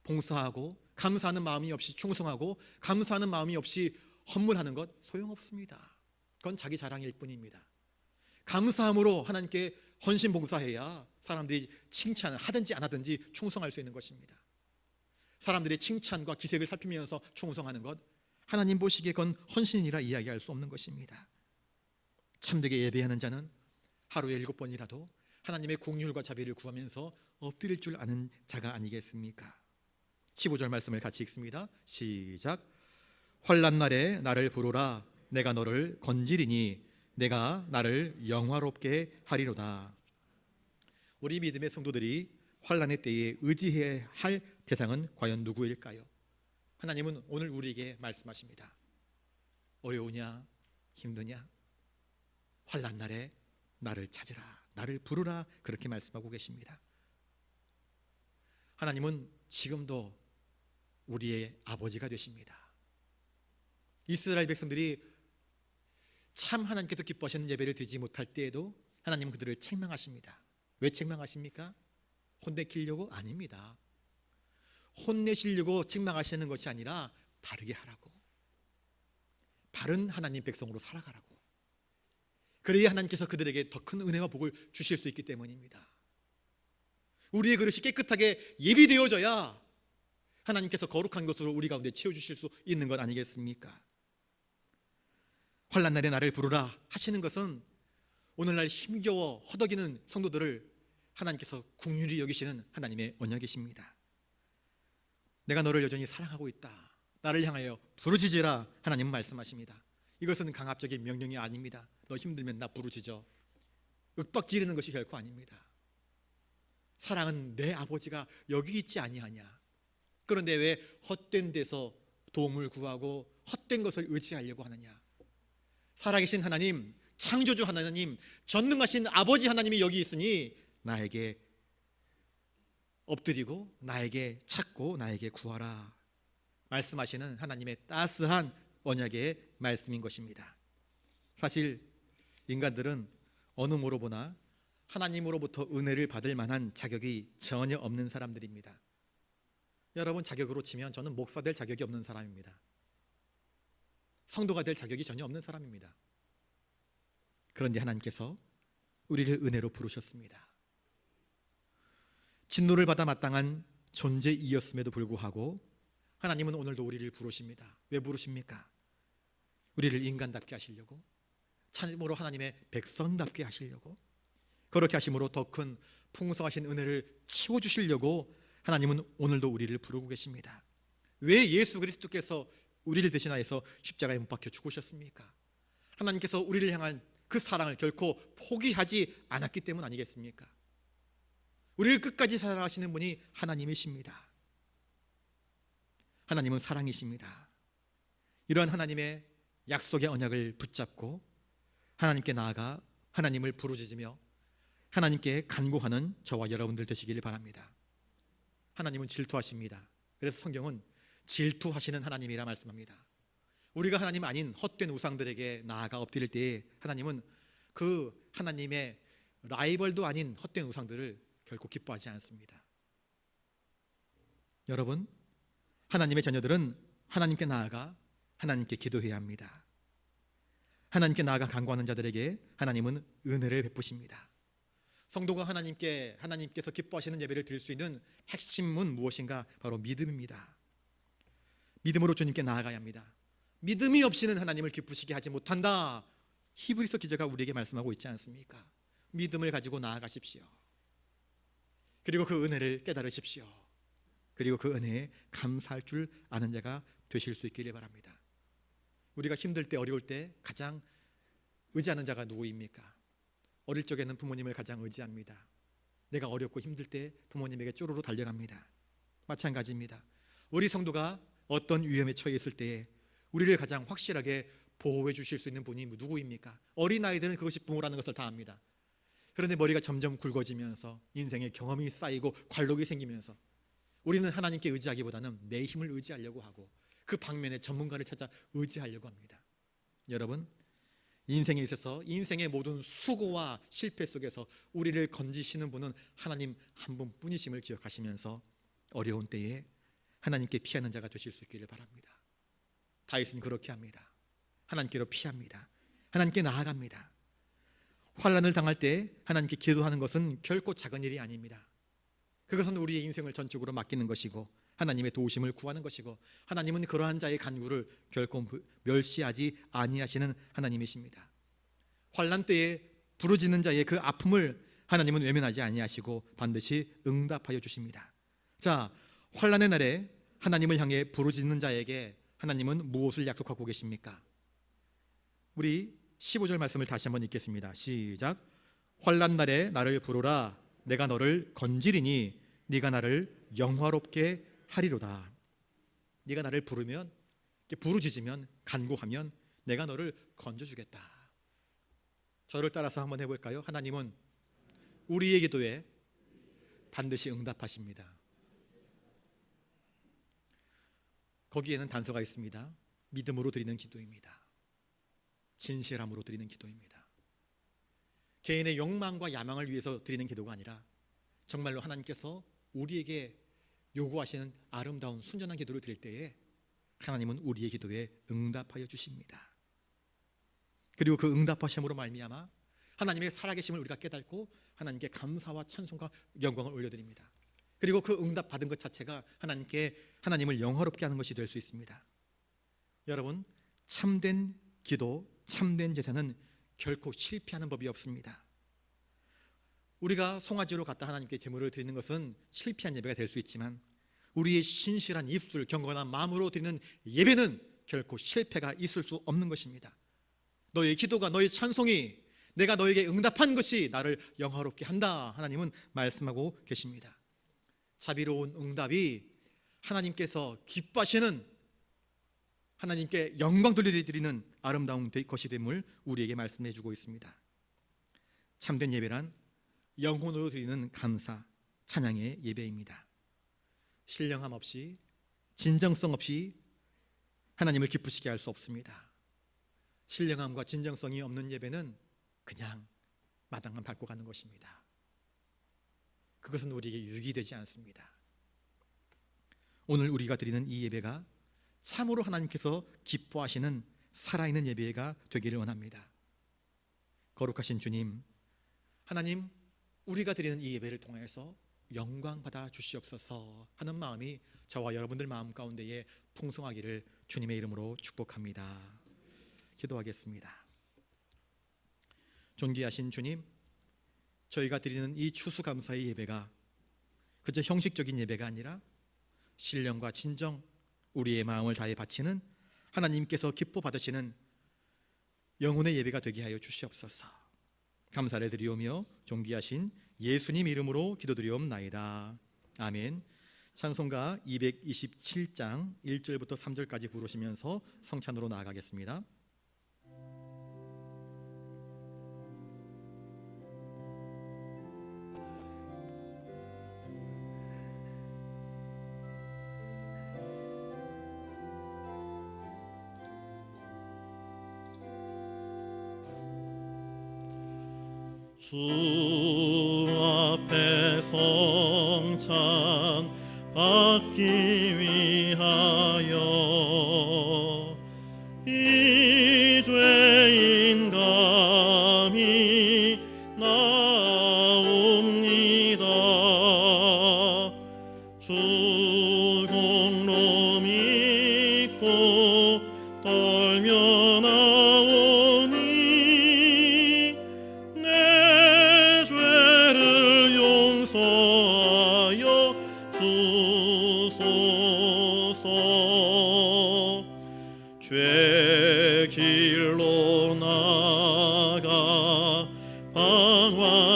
S1: 봉사하고, 감사하는 마음이 없이 충성하고, 감사하는 마음이 없이 헌물하는 것 소용없습니다. 그건 자기 자랑일 뿐입니다. 감사함으로 하나님께 헌신 봉사해야 사람들이 칭찬을 하든지 안 하든지 충성할 수 있는 것입니다. 사람들의 칭찬과 기색을 살피면서 충성하는 것, 하나님 보시기에 그건 헌신이라 이야기할 수 없는 것입니다. 참되게 예배하는 자는 하루에 7번이라도 하나님의 긍휼과 자비를 구하면서 엎드릴 줄 아는 자가 아니겠습니까? 15절 말씀을 같이 읽습니다. 시작. 환난 날에 나를 부르라. 내가 너를 건지리니 내가 나를 영화롭게 하리로다. 우리 믿음의 성도들이 환난의 때에 의지해야 할 대상은 과연 누구일까요? 하나님은 오늘 우리에게 말씀하십니다. 어려우냐? 힘드냐? 환난 날에 나를 찾으라, 나를 부르라, 그렇게 말씀하고 계십니다. 하나님은 지금도 우리의 아버지가 되십니다. 이스라엘 백성들이 참 하나님께서 기뻐하시는 예배를 드리지 못할 때에도 하나님은 그들을 책망하십니다. 왜 책망하십니까? 혼내키려고? 아닙니다. 혼내시려고 책망하시는 것이 아니라 바르게 하라고, 바른 하나님 백성으로 살아가라고. 그래야 하나님께서 그들에게 더 큰 은혜와 복을 주실 수 있기 때문입니다. 우리의 그릇이 깨끗하게 예비되어져야 하나님께서 거룩한 것으로 우리 가운데 채워주실 수 있는 것 아니겠습니까? 환난 날에 나를 부르라 하시는 것은 오늘날 힘겨워 허덕이는 성도들을 하나님께서 긍휼히 여기시는 하나님의 언약이십니다. 내가 너를 여전히 사랑하고 있다, 나를 향하여 부르짖으라, 하나님은 말씀하십니다. 이것은 강압적인 명령이 아닙니다. 너 힘들면 나 부르짖어, 윽박지르는 것이 결코 아닙니다. 사랑은 내 아버지가 여기 있지 아니하냐. 그런데 왜 헛된 데서 도움을 구하고 헛된 것을 의지하려고 하느냐. 살아계신 하나님, 창조주 하나님, 전능하신 아버지 하나님이 여기 있으니 나에게 엎드리고 나에게 찾고 나에게 구하라 말씀하시는 하나님의 따스한 언약의 말씀인 것입니다. 사실 인간들은 어느 모로 보나 하나님으로부터 은혜를 받을 만한 자격이 전혀 없는 사람들입니다. 여러분, 자격으로 치면 저는 목사 될 자격이 없는 사람입니다. 성도가 될 자격이 전혀 없는 사람입니다. 그런데 하나님께서 우리를 은혜로 부르셨습니다. 진노를 받아 마땅한 존재이었음에도 불구하고 하나님은 오늘도 우리를 부르십니다. 왜 부르십니까? 우리를 인간답게 하시려고, 참으로 하나님의 백성답게 하시려고, 그렇게 하심으로 더 큰 풍성하신 은혜를 채워주시려고 하나님은 오늘도 우리를 부르고 계십니다. 왜 예수 그리스도께서 우리를 대신하여서 십자가에 못 박혀 죽으셨습니까? 하나님께서 우리를 향한 그 사랑을 결코 포기하지 않았기 때문 아니겠습니까? 우리를 끝까지 사랑하시는 분이 하나님이십니다. 하나님은 사랑이십니다. 이러한 하나님의 약속의 언약을 붙잡고 하나님께 나아가 하나님을 부르짖으며 하나님께 간구하는 저와 여러분들 되시기를 바랍니다. 하나님은 질투하십니다. 그래서 성경은 질투하시는 하나님이라 말씀합니다. 우리가 하나님 아닌 헛된 우상들에게 나아가 엎드릴 때에 하나님은 그 하나님의 라이벌도 아닌 헛된 우상들을 결코 기뻐하지 않습니다. 여러분, 하나님의 자녀들은 하나님께 나아가 하나님께 기도해야 합니다. 하나님께 나아가 간구하는 자들에게 하나님은 은혜를 베푸십니다. 성도가 하나님께서 기뻐하시는 예배를 드릴 수 있는 핵심은 무엇인가? 바로 믿음입니다. 믿음으로 주님께 나아가야 합니다. 믿음이 없이는 하나님을 기쁘시게 하지 못한다. 히브리서 기자가 우리에게 말씀하고 있지 않습니까? 믿음을 가지고 나아가십시오. 그리고 그 은혜를 깨달으십시오. 그리고 그 은혜에 감사할 줄 아는 자가 되실 수 있기를 바랍니다. 우리가 힘들 때, 어려울 때 가장 의지하는 자가 누구입니까? 어릴 적에는 부모님을 가장 의지합니다. 내가 어렵고 힘들 때 부모님에게 쪼르르 달려갑니다. 마찬가지입니다. 우리 성도가 어떤 위험에 처해 있을 때에 우리를 가장 확실하게 보호해 주실 수 있는 분이 누구입니까? 어린아이들은 그것이 부모라는 것을 다 압니다. 그런데 머리가 점점 굵어지면서 인생의 경험이 쌓이고 관록이 생기면서 우리는 하나님께 의지하기보다는 내 힘을 의지하려고 하고 그 방면에 전문가를 찾아 의지하려고 합니다. 여러분, 인생에 있어서 인생의 모든 수고와 실패 속에서 우리를 건지시는 분은 하나님 한 분뿐이심을 기억하시면서 어려운 때에 하나님께 피하는 자가 되실 수 있기를 바랍니다. 다윗은 그렇게 합니다. 하나님께로 피합니다. 하나님께 나아갑니다. 환난을 당할 때 하나님께 기도하는 것은 결코 작은 일이 아닙니다. 그것은 우리의 인생을 전적으로 맡기는 것이고 하나님의 도우심을 구하는 것이고 하나님은 그러한 자의 간구를 결코 멸시하지 아니하시는 하나님이십니다. 환난 때에 부르짖는 자의 그 아픔을 하나님은 외면하지 아니하시고 반드시 응답하여 주십니다. 자, 환난의 날에 하나님을 향해 부르짖는 자에게 하나님은 무엇을 약속하고 계십니까? 우리 15절 말씀을 다시 한번 읽겠습니다. 시작. 환난 날에 나를 부르라. 내가 너를 건지리니 네가 나를 영화롭게 하리로다. 네가 나를 부르면, 부르짖으면, 간구하면 내가 너를 건져주겠다. 저를 따라서 한번 해볼까요? 하나님은 우리의 기도에 반드시 응답하십니다. 거기에는 단서가 있습니다. 믿음으로 드리는 기도입니다. 진실함으로 드리는 기도입니다. 개인의 욕망과 야망을 위해서 드리는 기도가 아니라 정말로 하나님께서 우리에게 요구하시는 아름다운 순전한 기도를 드릴 때에 하나님은 우리의 기도에 응답하여 주십니다. 그리고 그 응답하심으로 말미암아 하나님의 살아계심을 우리가 깨닫고 하나님께 감사와 찬송과 영광을 올려드립니다. 그리고 그 응답 받은 것 자체가 하나님을 영화롭게 하는 것이 될 수 있습니다. 여러분, 참된 기도, 참된 제사는 결코 실패하는 법이 없습니다. 우리가 송아지로 갖다 하나님께 제물을 드리는 것은 실패한 예배가 될 수 있지만 우리의 신실한 입술, 경건한 마음으로 드리는 예배는 결코 실패가 있을 수 없는 것입니다. 너의 기도가, 너의 찬송이 내가 너에게 응답한 것이 나를 영화롭게 한다, 하나님은 말씀하고 계십니다. 자비로운 응답이 하나님께서 기뻐하시는, 하나님께 영광 돌려드리는 아름다운 것이 됨을 우리에게 말씀해 주고 있습니다. 참된 예배란 영혼으로 드리는 감사, 찬양의 예배입니다. 신령함 없이, 진정성 없이 하나님을 기쁘시게 할 수 없습니다. 신령함과 진정성이 없는 예배는 그냥 마당만 밟고 가는 것입니다. 그것은 우리에게 유익이 되지 않습니다. 오늘 우리가 드리는 이 예배가 참으로 하나님께서 기뻐하시는 살아있는 예배가 되기를 원합니다. 거룩하신 주님, 하나님, 우리가 드리는 이 예배를 통해서 영광 받아 주시옵소서 하는 마음이 저와 여러분들 마음 가운데에 풍성하기를 주님의 이름으로 축복합니다. 기도하겠습니다. 존귀하신 주님, 저희가 드리는 이 추수감사의 예배가 그저 형식적인 예배가 아니라 신령과 진정, 우리의 마음을 다해 바치는 하나님께서 기뻐 받으시는 영혼의 예배가 되게 하여 주시옵소서. 감사를 드리오며 존귀하신 예수님 이름으로 기도드리옵나이다. 아멘. 찬송가 227장 1절부터 3절까지 부르시면서 성찬으로 나아가겠습니다.
S3: 주 앞에 성찬 받기 위하여 이 죄인 감히 나옵니다. 주 공로 믿고 떨며 나오니 내 죄를 용서하여 주소서. 죄 길로 나가 방황했으나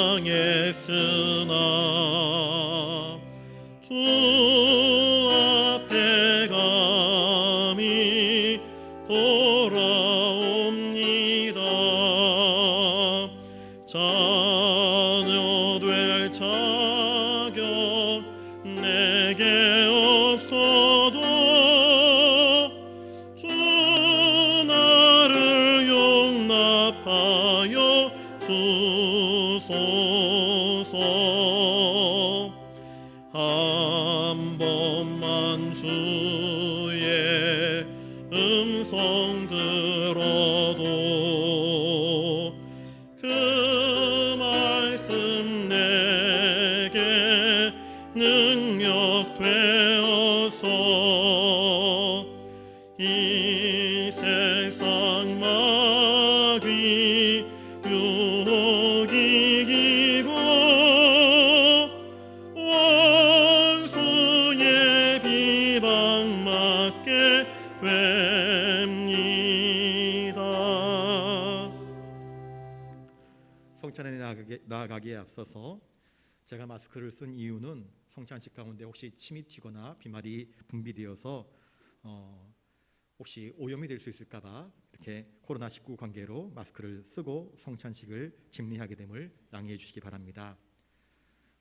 S3: 들어도 그 말씀 내게 능력 되어서 이 세상 마귀 유혹이 이기고 원수의 비방 맞게 됩니다.
S1: 성찬에 나아가기에 앞서서 제가 마스크를 쓴 이유는 성찬식 가운데 혹시 침이 튀거나 비말이 분비되어서 혹시 오염이 될 수 있을까봐 이렇게 코로나19 관계로 마스크를 쓰고 성찬식을 집리하게 됨을 양해해 주시기 바랍니다.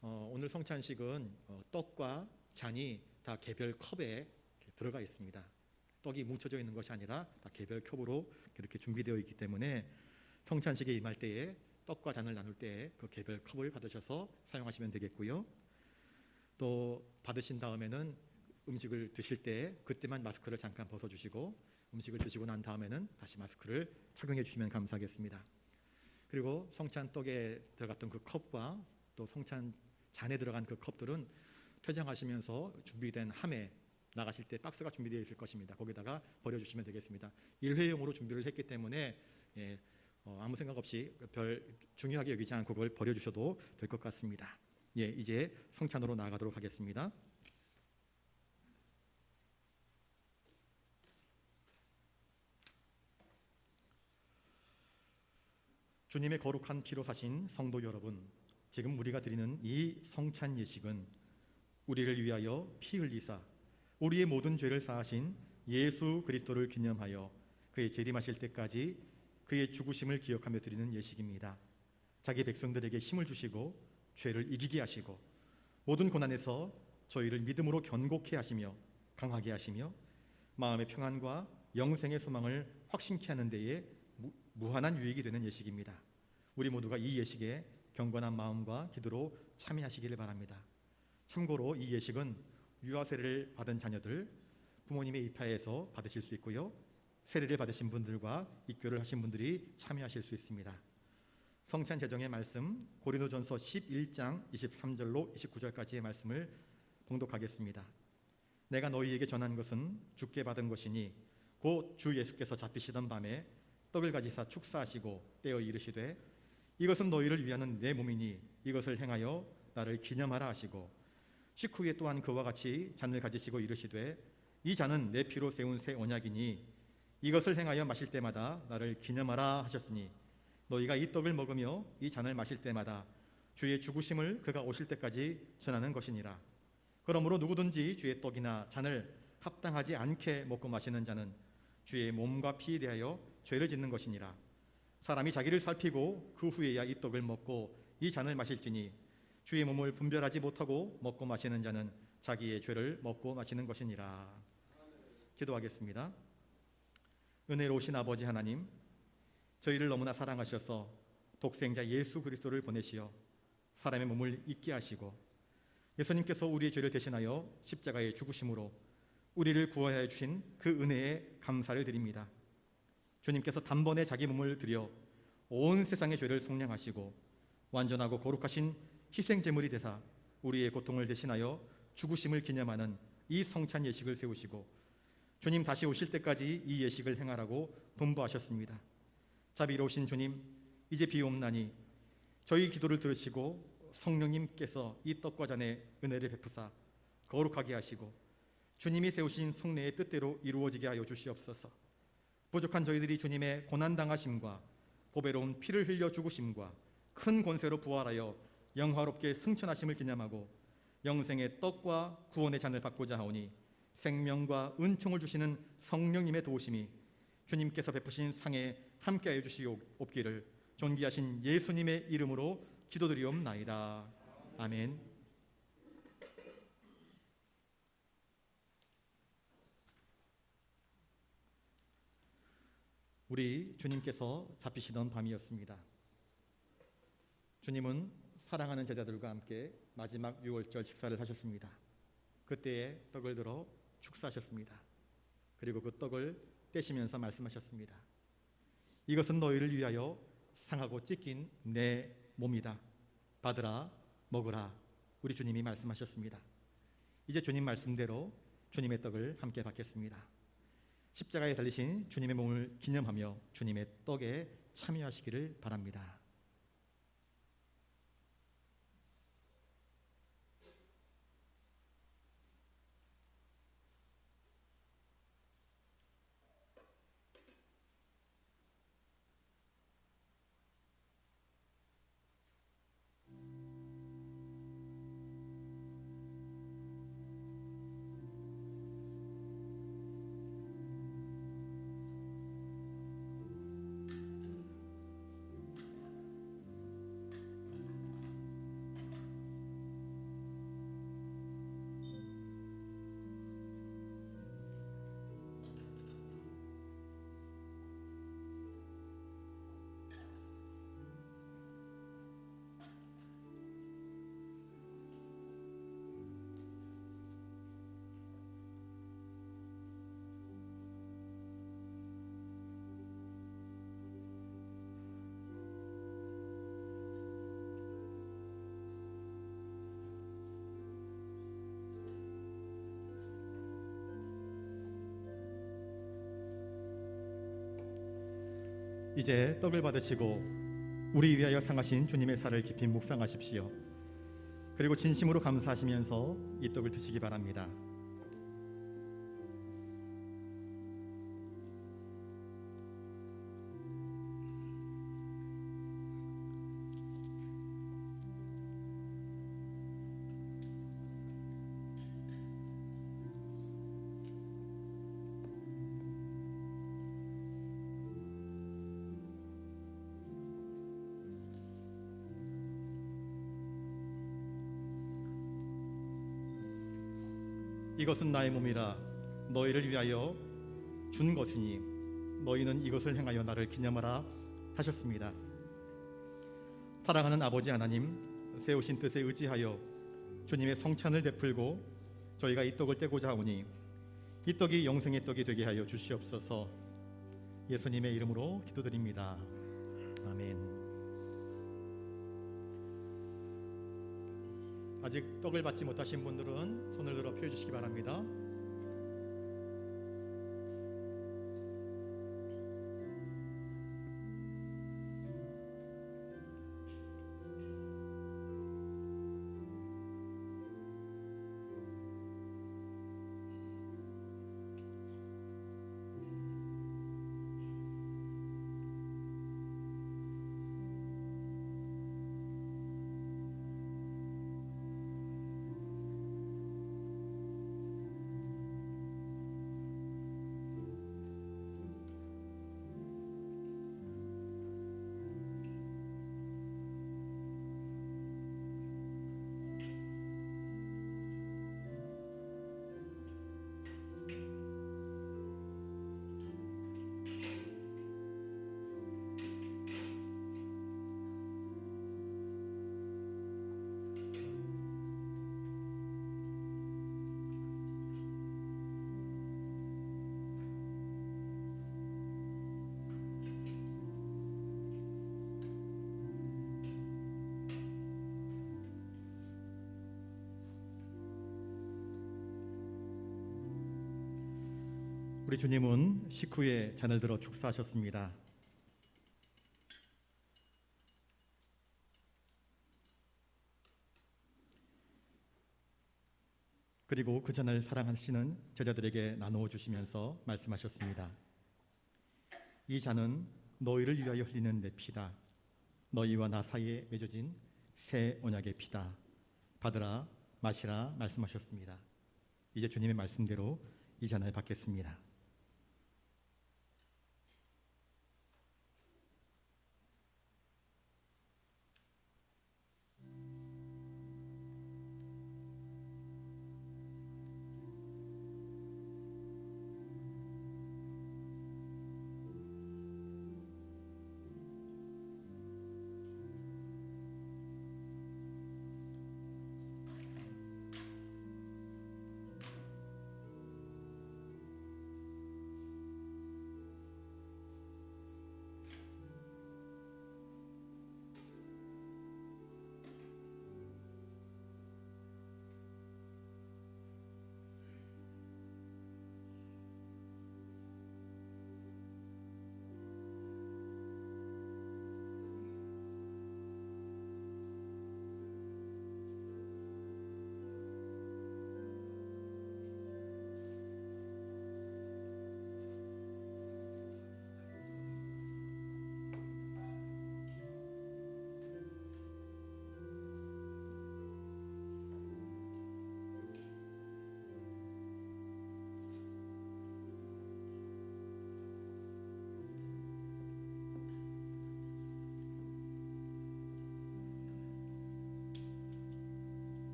S1: 오늘 성찬식은 떡과 잔이 다 개별 컵에 들어가 있습니다. 떡이 뭉쳐져 있는 것이 아니라 다 개별 컵으로 이렇게 준비되어 있기 때문에 성찬식에 임할 때에 떡과 잔을 나눌 때에 그 개별 컵을 받으셔서 사용하시면 되겠고요. 또 받으신 다음에는 음식을 드실 때 그때만 마스크를 잠깐 벗어주시고 음식을 드시고 난 다음에는 다시 마스크를 착용해 주시면 감사하겠습니다. 그리고 성찬 떡에 들어갔던 그 컵과 또 성찬 잔에 들어간 그 컵들은 퇴장하시면서 준비된 함에 나가실 때 박스가 준비되어 있을 것입니다. 거기다가 버려주시면 되겠습니다. 일회용으로 준비를 했기 때문에 아무 생각 없이 별 중요하게 여기지 않고 그걸 버려주셔도 될 것 같습니다. 이제 성찬으로 나아가도록 하겠습니다. 주님의 거룩한 피로 사신 성도 여러분, 지금 우리가 드리는 이 성찬 예식은 우리를 위하여 피 흘리사 우리의 모든 죄를 사하신 예수 그리스도를 기념하여 그의 재림하실 때까지 그의 죽으심을 기억하며 드리는 예식입니다. 자기 백성들에게 힘을 주시고 죄를 이기게 하시고 모든 고난에서 저희를 믿음으로 견고케 하시며 강하게 하시며 마음의 평안과 영생의 소망을 확신케 하는 데에 무한한 유익이 되는 예식입니다. 우리 모두가 이 예식에 경건한 마음과 기도로 참여하시기를 바랍니다. 참고로 이 예식은 유아 세례를 받은 자녀들, 부모님의 입하에서 받으실 수 있고요. 세례를 받으신 분들과 입교를 하신 분들이 참여하실 수 있습니다. 성찬 제정의 말씀 고린도전서 11장 23절로 29절까지의 말씀을 봉독하겠습니다. 내가 너희에게 전한 것은 주께 받은 것이니 곧 주 예수께서 잡히시던 밤에 떡을 가지사 축사하시고 떼어 이르시되 이것은 너희를 위하는 내 몸이니 이것을 행하여 나를 기념하라 하시고 식후에 또한 그와 같이 잔을 가지시고 이르시되 이 잔은 내 피로 세운 새 언약이니 이것을 행하여 마실 때마다 나를 기념하라 하셨으니 너희가 이 떡을 먹으며 이 잔을 마실 때마다 주의 죽으심을 그가 오실 때까지 전하는 것이니라. 그러므로 누구든지 주의 떡이나 잔을 합당하지 않게 먹고 마시는 자는 주의 몸과 피에 대하여 죄를 짓는 것이니라. 사람이 자기를 살피고 그 후에야 이 떡을 먹고 이 잔을 마실지니 주의 몸을 분별하지 못하고 먹고 마시는 자는 자기의 죄를 먹고 마시는 것이니라. 기도하겠습니다. 은혜로우신 아버지 하나님, 저희를 너무나 사랑하셔서 독생자 예수 그리스도를 보내시어 사람의 몸을 잊게 하시고 예수님께서 우리의 죄를 대신하여 십자가에 죽으심으로 우리를 구하여 주신 그 은혜에 감사를 드립니다. 주님께서 단번에 자기 몸을 들여 온 세상의 죄를 속량하시고 완전하고 거룩하신 희생제물이 되사 우리의 고통을 대신하여 죽으심을 기념하는 이 성찬 예식을 세우시고 주님 다시 오실 때까지 이 예식을 행하라고 분부하셨습니다. 자비로우신 주님, 이제 비옵나니 저희 기도를 들으시고 성령님께서 이 떡과 잔에 은혜를 베푸사 거룩하게 하시고 주님이 세우신 성례의 뜻대로 이루어지게 하여 주시옵소서. 부족한 저희들이 주님의 고난당하심과 보배로운 피를 흘려 죽으심과 큰 권세로 부활하여 영화롭게 승천하심을 기념하고 영생의 떡과 구원의 잔을 받고자 하오니 생명과 은총을 주시는 성령님의 도우심이 주님께서 베푸신 상에 함께하여 주시옵기를 존귀하신 예수님의 이름으로 기도드리옵나이다. 아멘. 우리 주님께서 잡히시던 밤이었습니다. 주님은 사랑하는 제자들과 함께 마지막 유월절 식사를 하셨습니다. 그때에 떡을 들어 축사하셨습니다. 그리고 그 떡을 떼시면서 말씀하셨습니다. 이것은 너희를 위하여 상하고 찢긴 내 몸이다. 받으라, 먹으라. 우리 주님이 말씀하셨습니다. 이제 주님 말씀대로 주님의 떡을 함께 받겠습니다. 십자가에 달리신 주님의 몸을 기념하며 주님의 떡에 참여하시기를 바랍니다. 이제 떡을 받으시고 우리 위하여 상하신 주님의 살을 깊이 묵상하십시오. 그리고 진심으로 감사하시면서 이 떡을 드시기 바랍니다. 이것은 나의 몸이라 너희를 위하여 준 것이니 너희는 이것을 행하여 나를 기념하라 하셨습니다. 사랑하는 아버지 하나님, 세우신 뜻에 의지하여 주님의 성찬을 베풀고 저희가 이 떡을 떼고자 하오니 이 떡이 영생의 떡이 되게 하여 주시옵소서. 예수님의 이름으로 기도드립니다. 아멘. 아직 떡을 받지 못하신 분들은 손을 들어 펴주시기 바랍니다. 우리 주님은 식후에 잔을 들어 축사하셨습니다. 그리고 그 잔을 사랑하시는 제자들에게 나누어 주시면서 말씀하셨습니다. 이 잔은 너희를 위하여 흘리는 내 피다. 너희와 나 사이에 맺어진 새 언약의 피다. 받으라, 마시라 말씀하셨습니다. 이제 주님의 말씀대로 이 잔을 받겠습니다.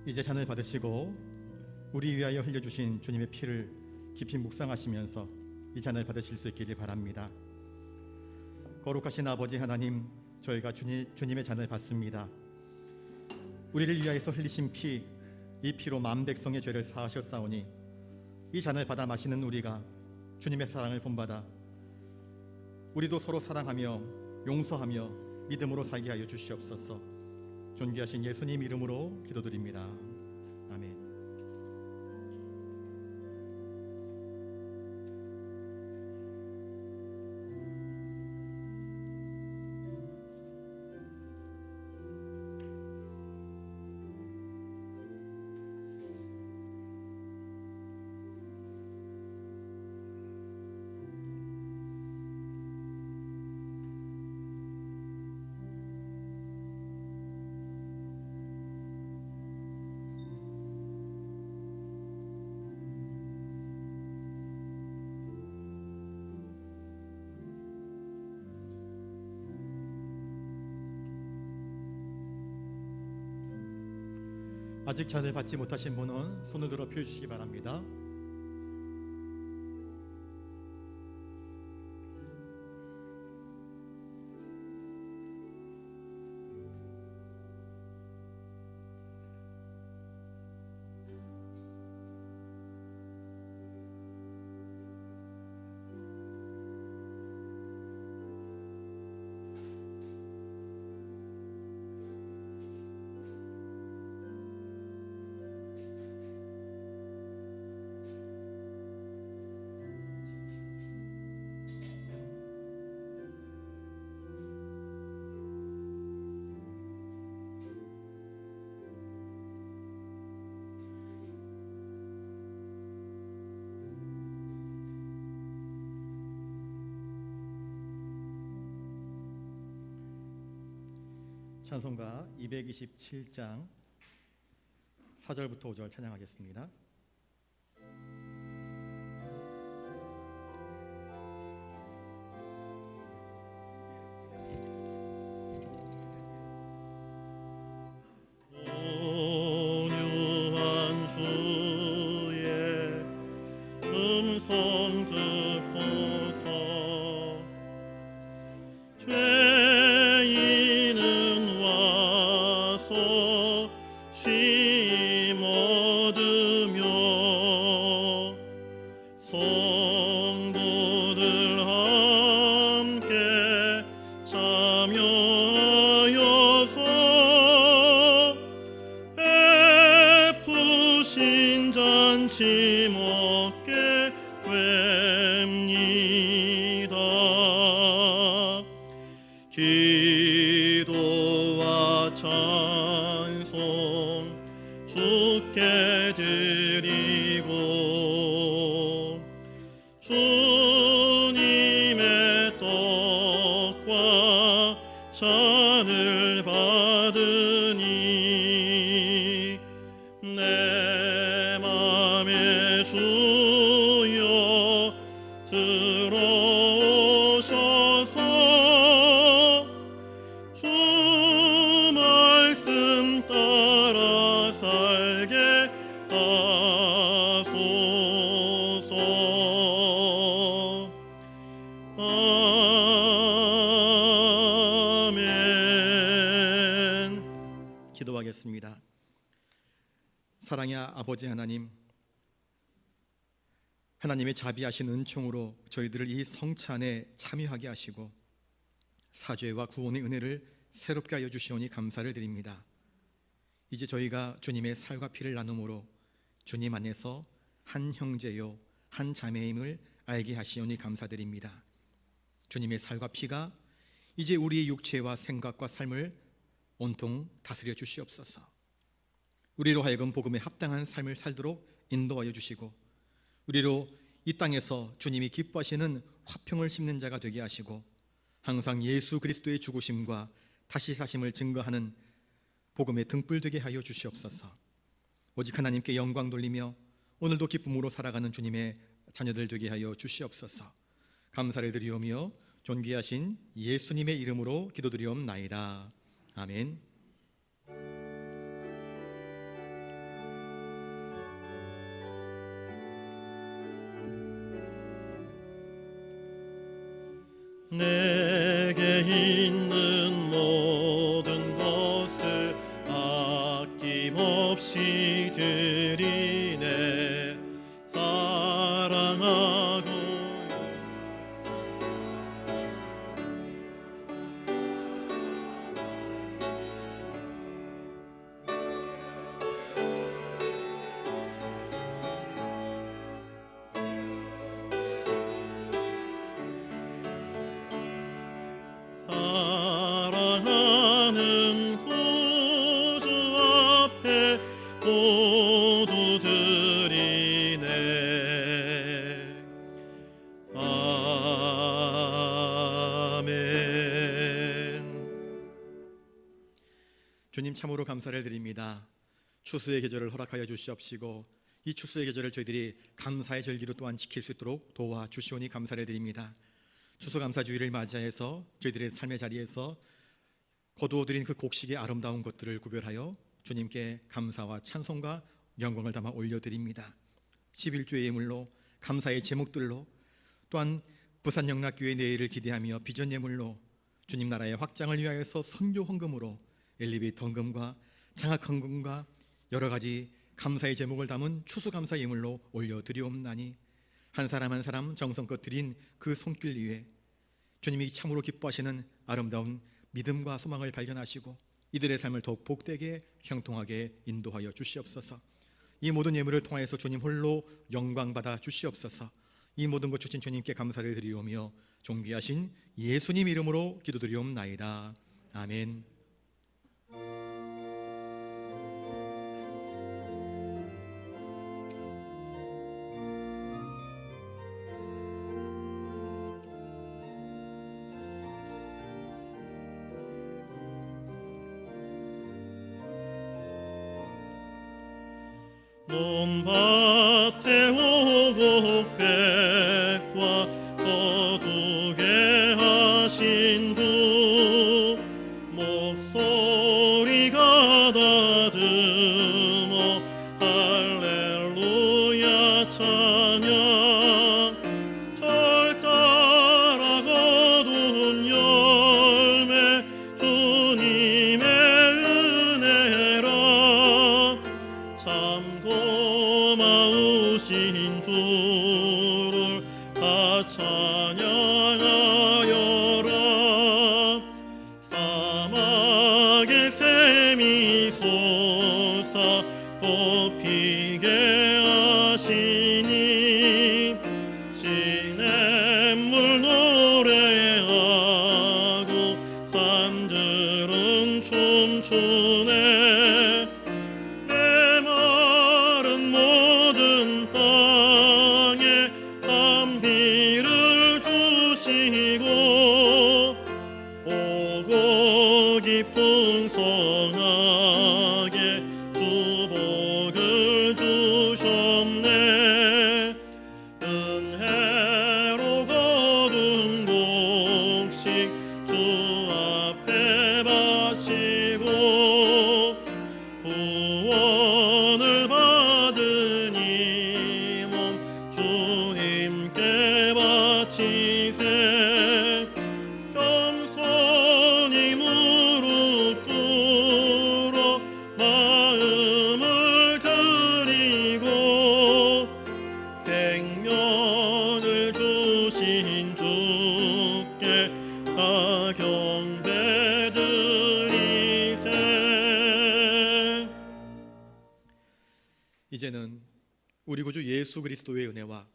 S1: 이제 잔을 받으시고 우리 위하여 흘려주신 주님의 피를 깊이 묵상하시면서 이 잔을 받으실 수 있기를 바랍니다. 거룩하신 아버지 하나님, 저희가 주님의 잔을 받습니다. 우리를 위하여서 흘리신 피, 이 피로 만 백성의 죄를 사하셨사오니 이 잔을 받아 마시는 우리가 주님의 사랑을 본받아 우리도 서로 사랑하며 용서하며 믿음으로 살게 하여 주시옵소서. 존귀하신 예수님 이름으로 기도드립니다. 아멘. 아직 잔을 받지 못하신 분은 손을 들어 펴주시기 바랍니다. 찬송가 227장 4절부터 5절 찬양하겠습니다.
S3: 온유한 주의 음성 듣고서 죄인은 와서 쉼 얻으며 성도들 함께 참여하여서 베푸신 잔치 먹게 됩니다. 기도와 찬송 주께 드리고 주님의 떡과 잔을 받으니 내 맘에 주여 들어오셔서 주 말씀 따라 살게 하소서. 아멘.
S1: 기도하겠습니다. 사랑의 아버지 하나님, 하나님의 자비하신 은총으로 저희들을 이 성찬에 참여하게 하시고 사죄와 구원의 은혜를 새롭게 하여 주시오니 감사를 드립니다. 이제 저희가 주님의 살과 피를 나눔으로 주님 안에서 한 형제요 한 자매임을 알게 하시오니 감사드립니다. 주님의 살과 피가 이제 우리의 육체와 생각과 삶을 온통 다스려 주시옵소서. 우리로 하여금 복음에 합당한 삶을 살도록 인도하여 주시고 우리로 이 땅에서 주님이 기뻐하시는 화평을 심는 자가 되게 하시고 항상 예수 그리스도의 죽으심과 다시 사심을 증거하는 복음의 등불 되게 하여 주시옵소서. 오직 하나님께 영광 돌리며 오늘도 기쁨으로 살아가는 주님의 자녀들 되게 하여 주시옵소서. 감사를 드리오며 존귀하신 예수님의 이름으로 기도드리옵나이다. 아멘.
S3: 내게 있는 모든 것을 아낌없이 드리네. 사랑하고 사랑하는 구주 앞에 모두 드리네. 아멘.
S1: 주님 참으로 감사를 드립니다. 추수의 계절을 허락하여 주시옵시고 이 추수의 계절을 저희들이 감사의 절기로 또한 지킬 수 있도록 도와주시오니 감사를 드립니다. 추수감사주의를 맞이해서 저희들의 삶의 자리에서 거두어들인 그 곡식의 아름다운 것들을 구별하여 주님께 감사와 찬송과 영광을 담아 올려드립니다. 11조의 예물로, 감사의 제목들로, 또한 부산영락교회 내일을 기대하며 비전 예물로, 주님 나라의 확장을 위하여서 선교 헌금으로 엘리베이터 헌금과 장학 헌금과 여러 가지 감사의 제목을 담은 추수감사 예물로 올려드리옵나니 한 사람 한 사람 정성껏 드린 그 손길 위에 주님이 참으로 기뻐하시는 아름다운 믿음과 소망을 발견하시고 이들의 삶을 더욱 복되게 형통하게 인도하여 주시옵소서. 이 모든 예물을 통하여서 주님 홀로 영광받아 주시옵소서. 이 모든 것 주신 주님께 감사를 드리오며 존귀하신 예수님 이름으로 기도드리옵나이다. 아멘.
S3: 논밭에 오곡백과 거두게 하신 주 목소리가 다듬어 할렐루야 찬양. 절 따라 거둔 열매 주님의 은혜라. 참 고마우신 주를 다 찬양하여라. 사막의 샘이 솟아 꽃피게 하시니 시냇물 노래하고 산들은 춤추네. 메마른 모든 땅에甘비를 주시고 오곡이 풍성하게 주복을 주셨네. 은혜로 거둔 곡식 주 앞에 바치고 구원을 받은 이 몸 주님께 바치세. 겸손히 무릎 꿇어 마음을 드리고 생명을 주신 주께 다 경배 드리세.
S1: 이제는 우리 구주 예수 그리스도의 은혜와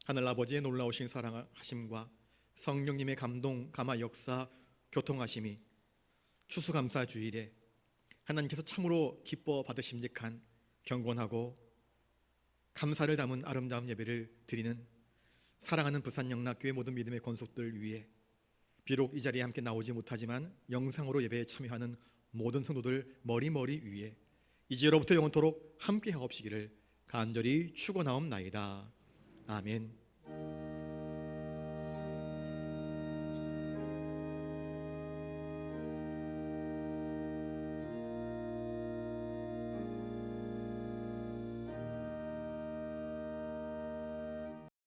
S1: 하늘 아버지의 놀라우신 사랑하심과 성령님의 감동, 감화, 역사, 교통하심이 추수감사 주일에 하나님께서 참으로 기뻐 받으심직한 경건하고 감사를 담은 아름다운 예배를 드리는 사랑하는 부산영락교회 모든 믿음의 권속들 위해 비록 이 자리에 함께 나오지 못하지만 영상으로 예배에 참여하는 모든 성도들 머리머리 위에 이제로부터 영원토록 함께 하옵시기를 간절히 축원하옵나이다. 아멘.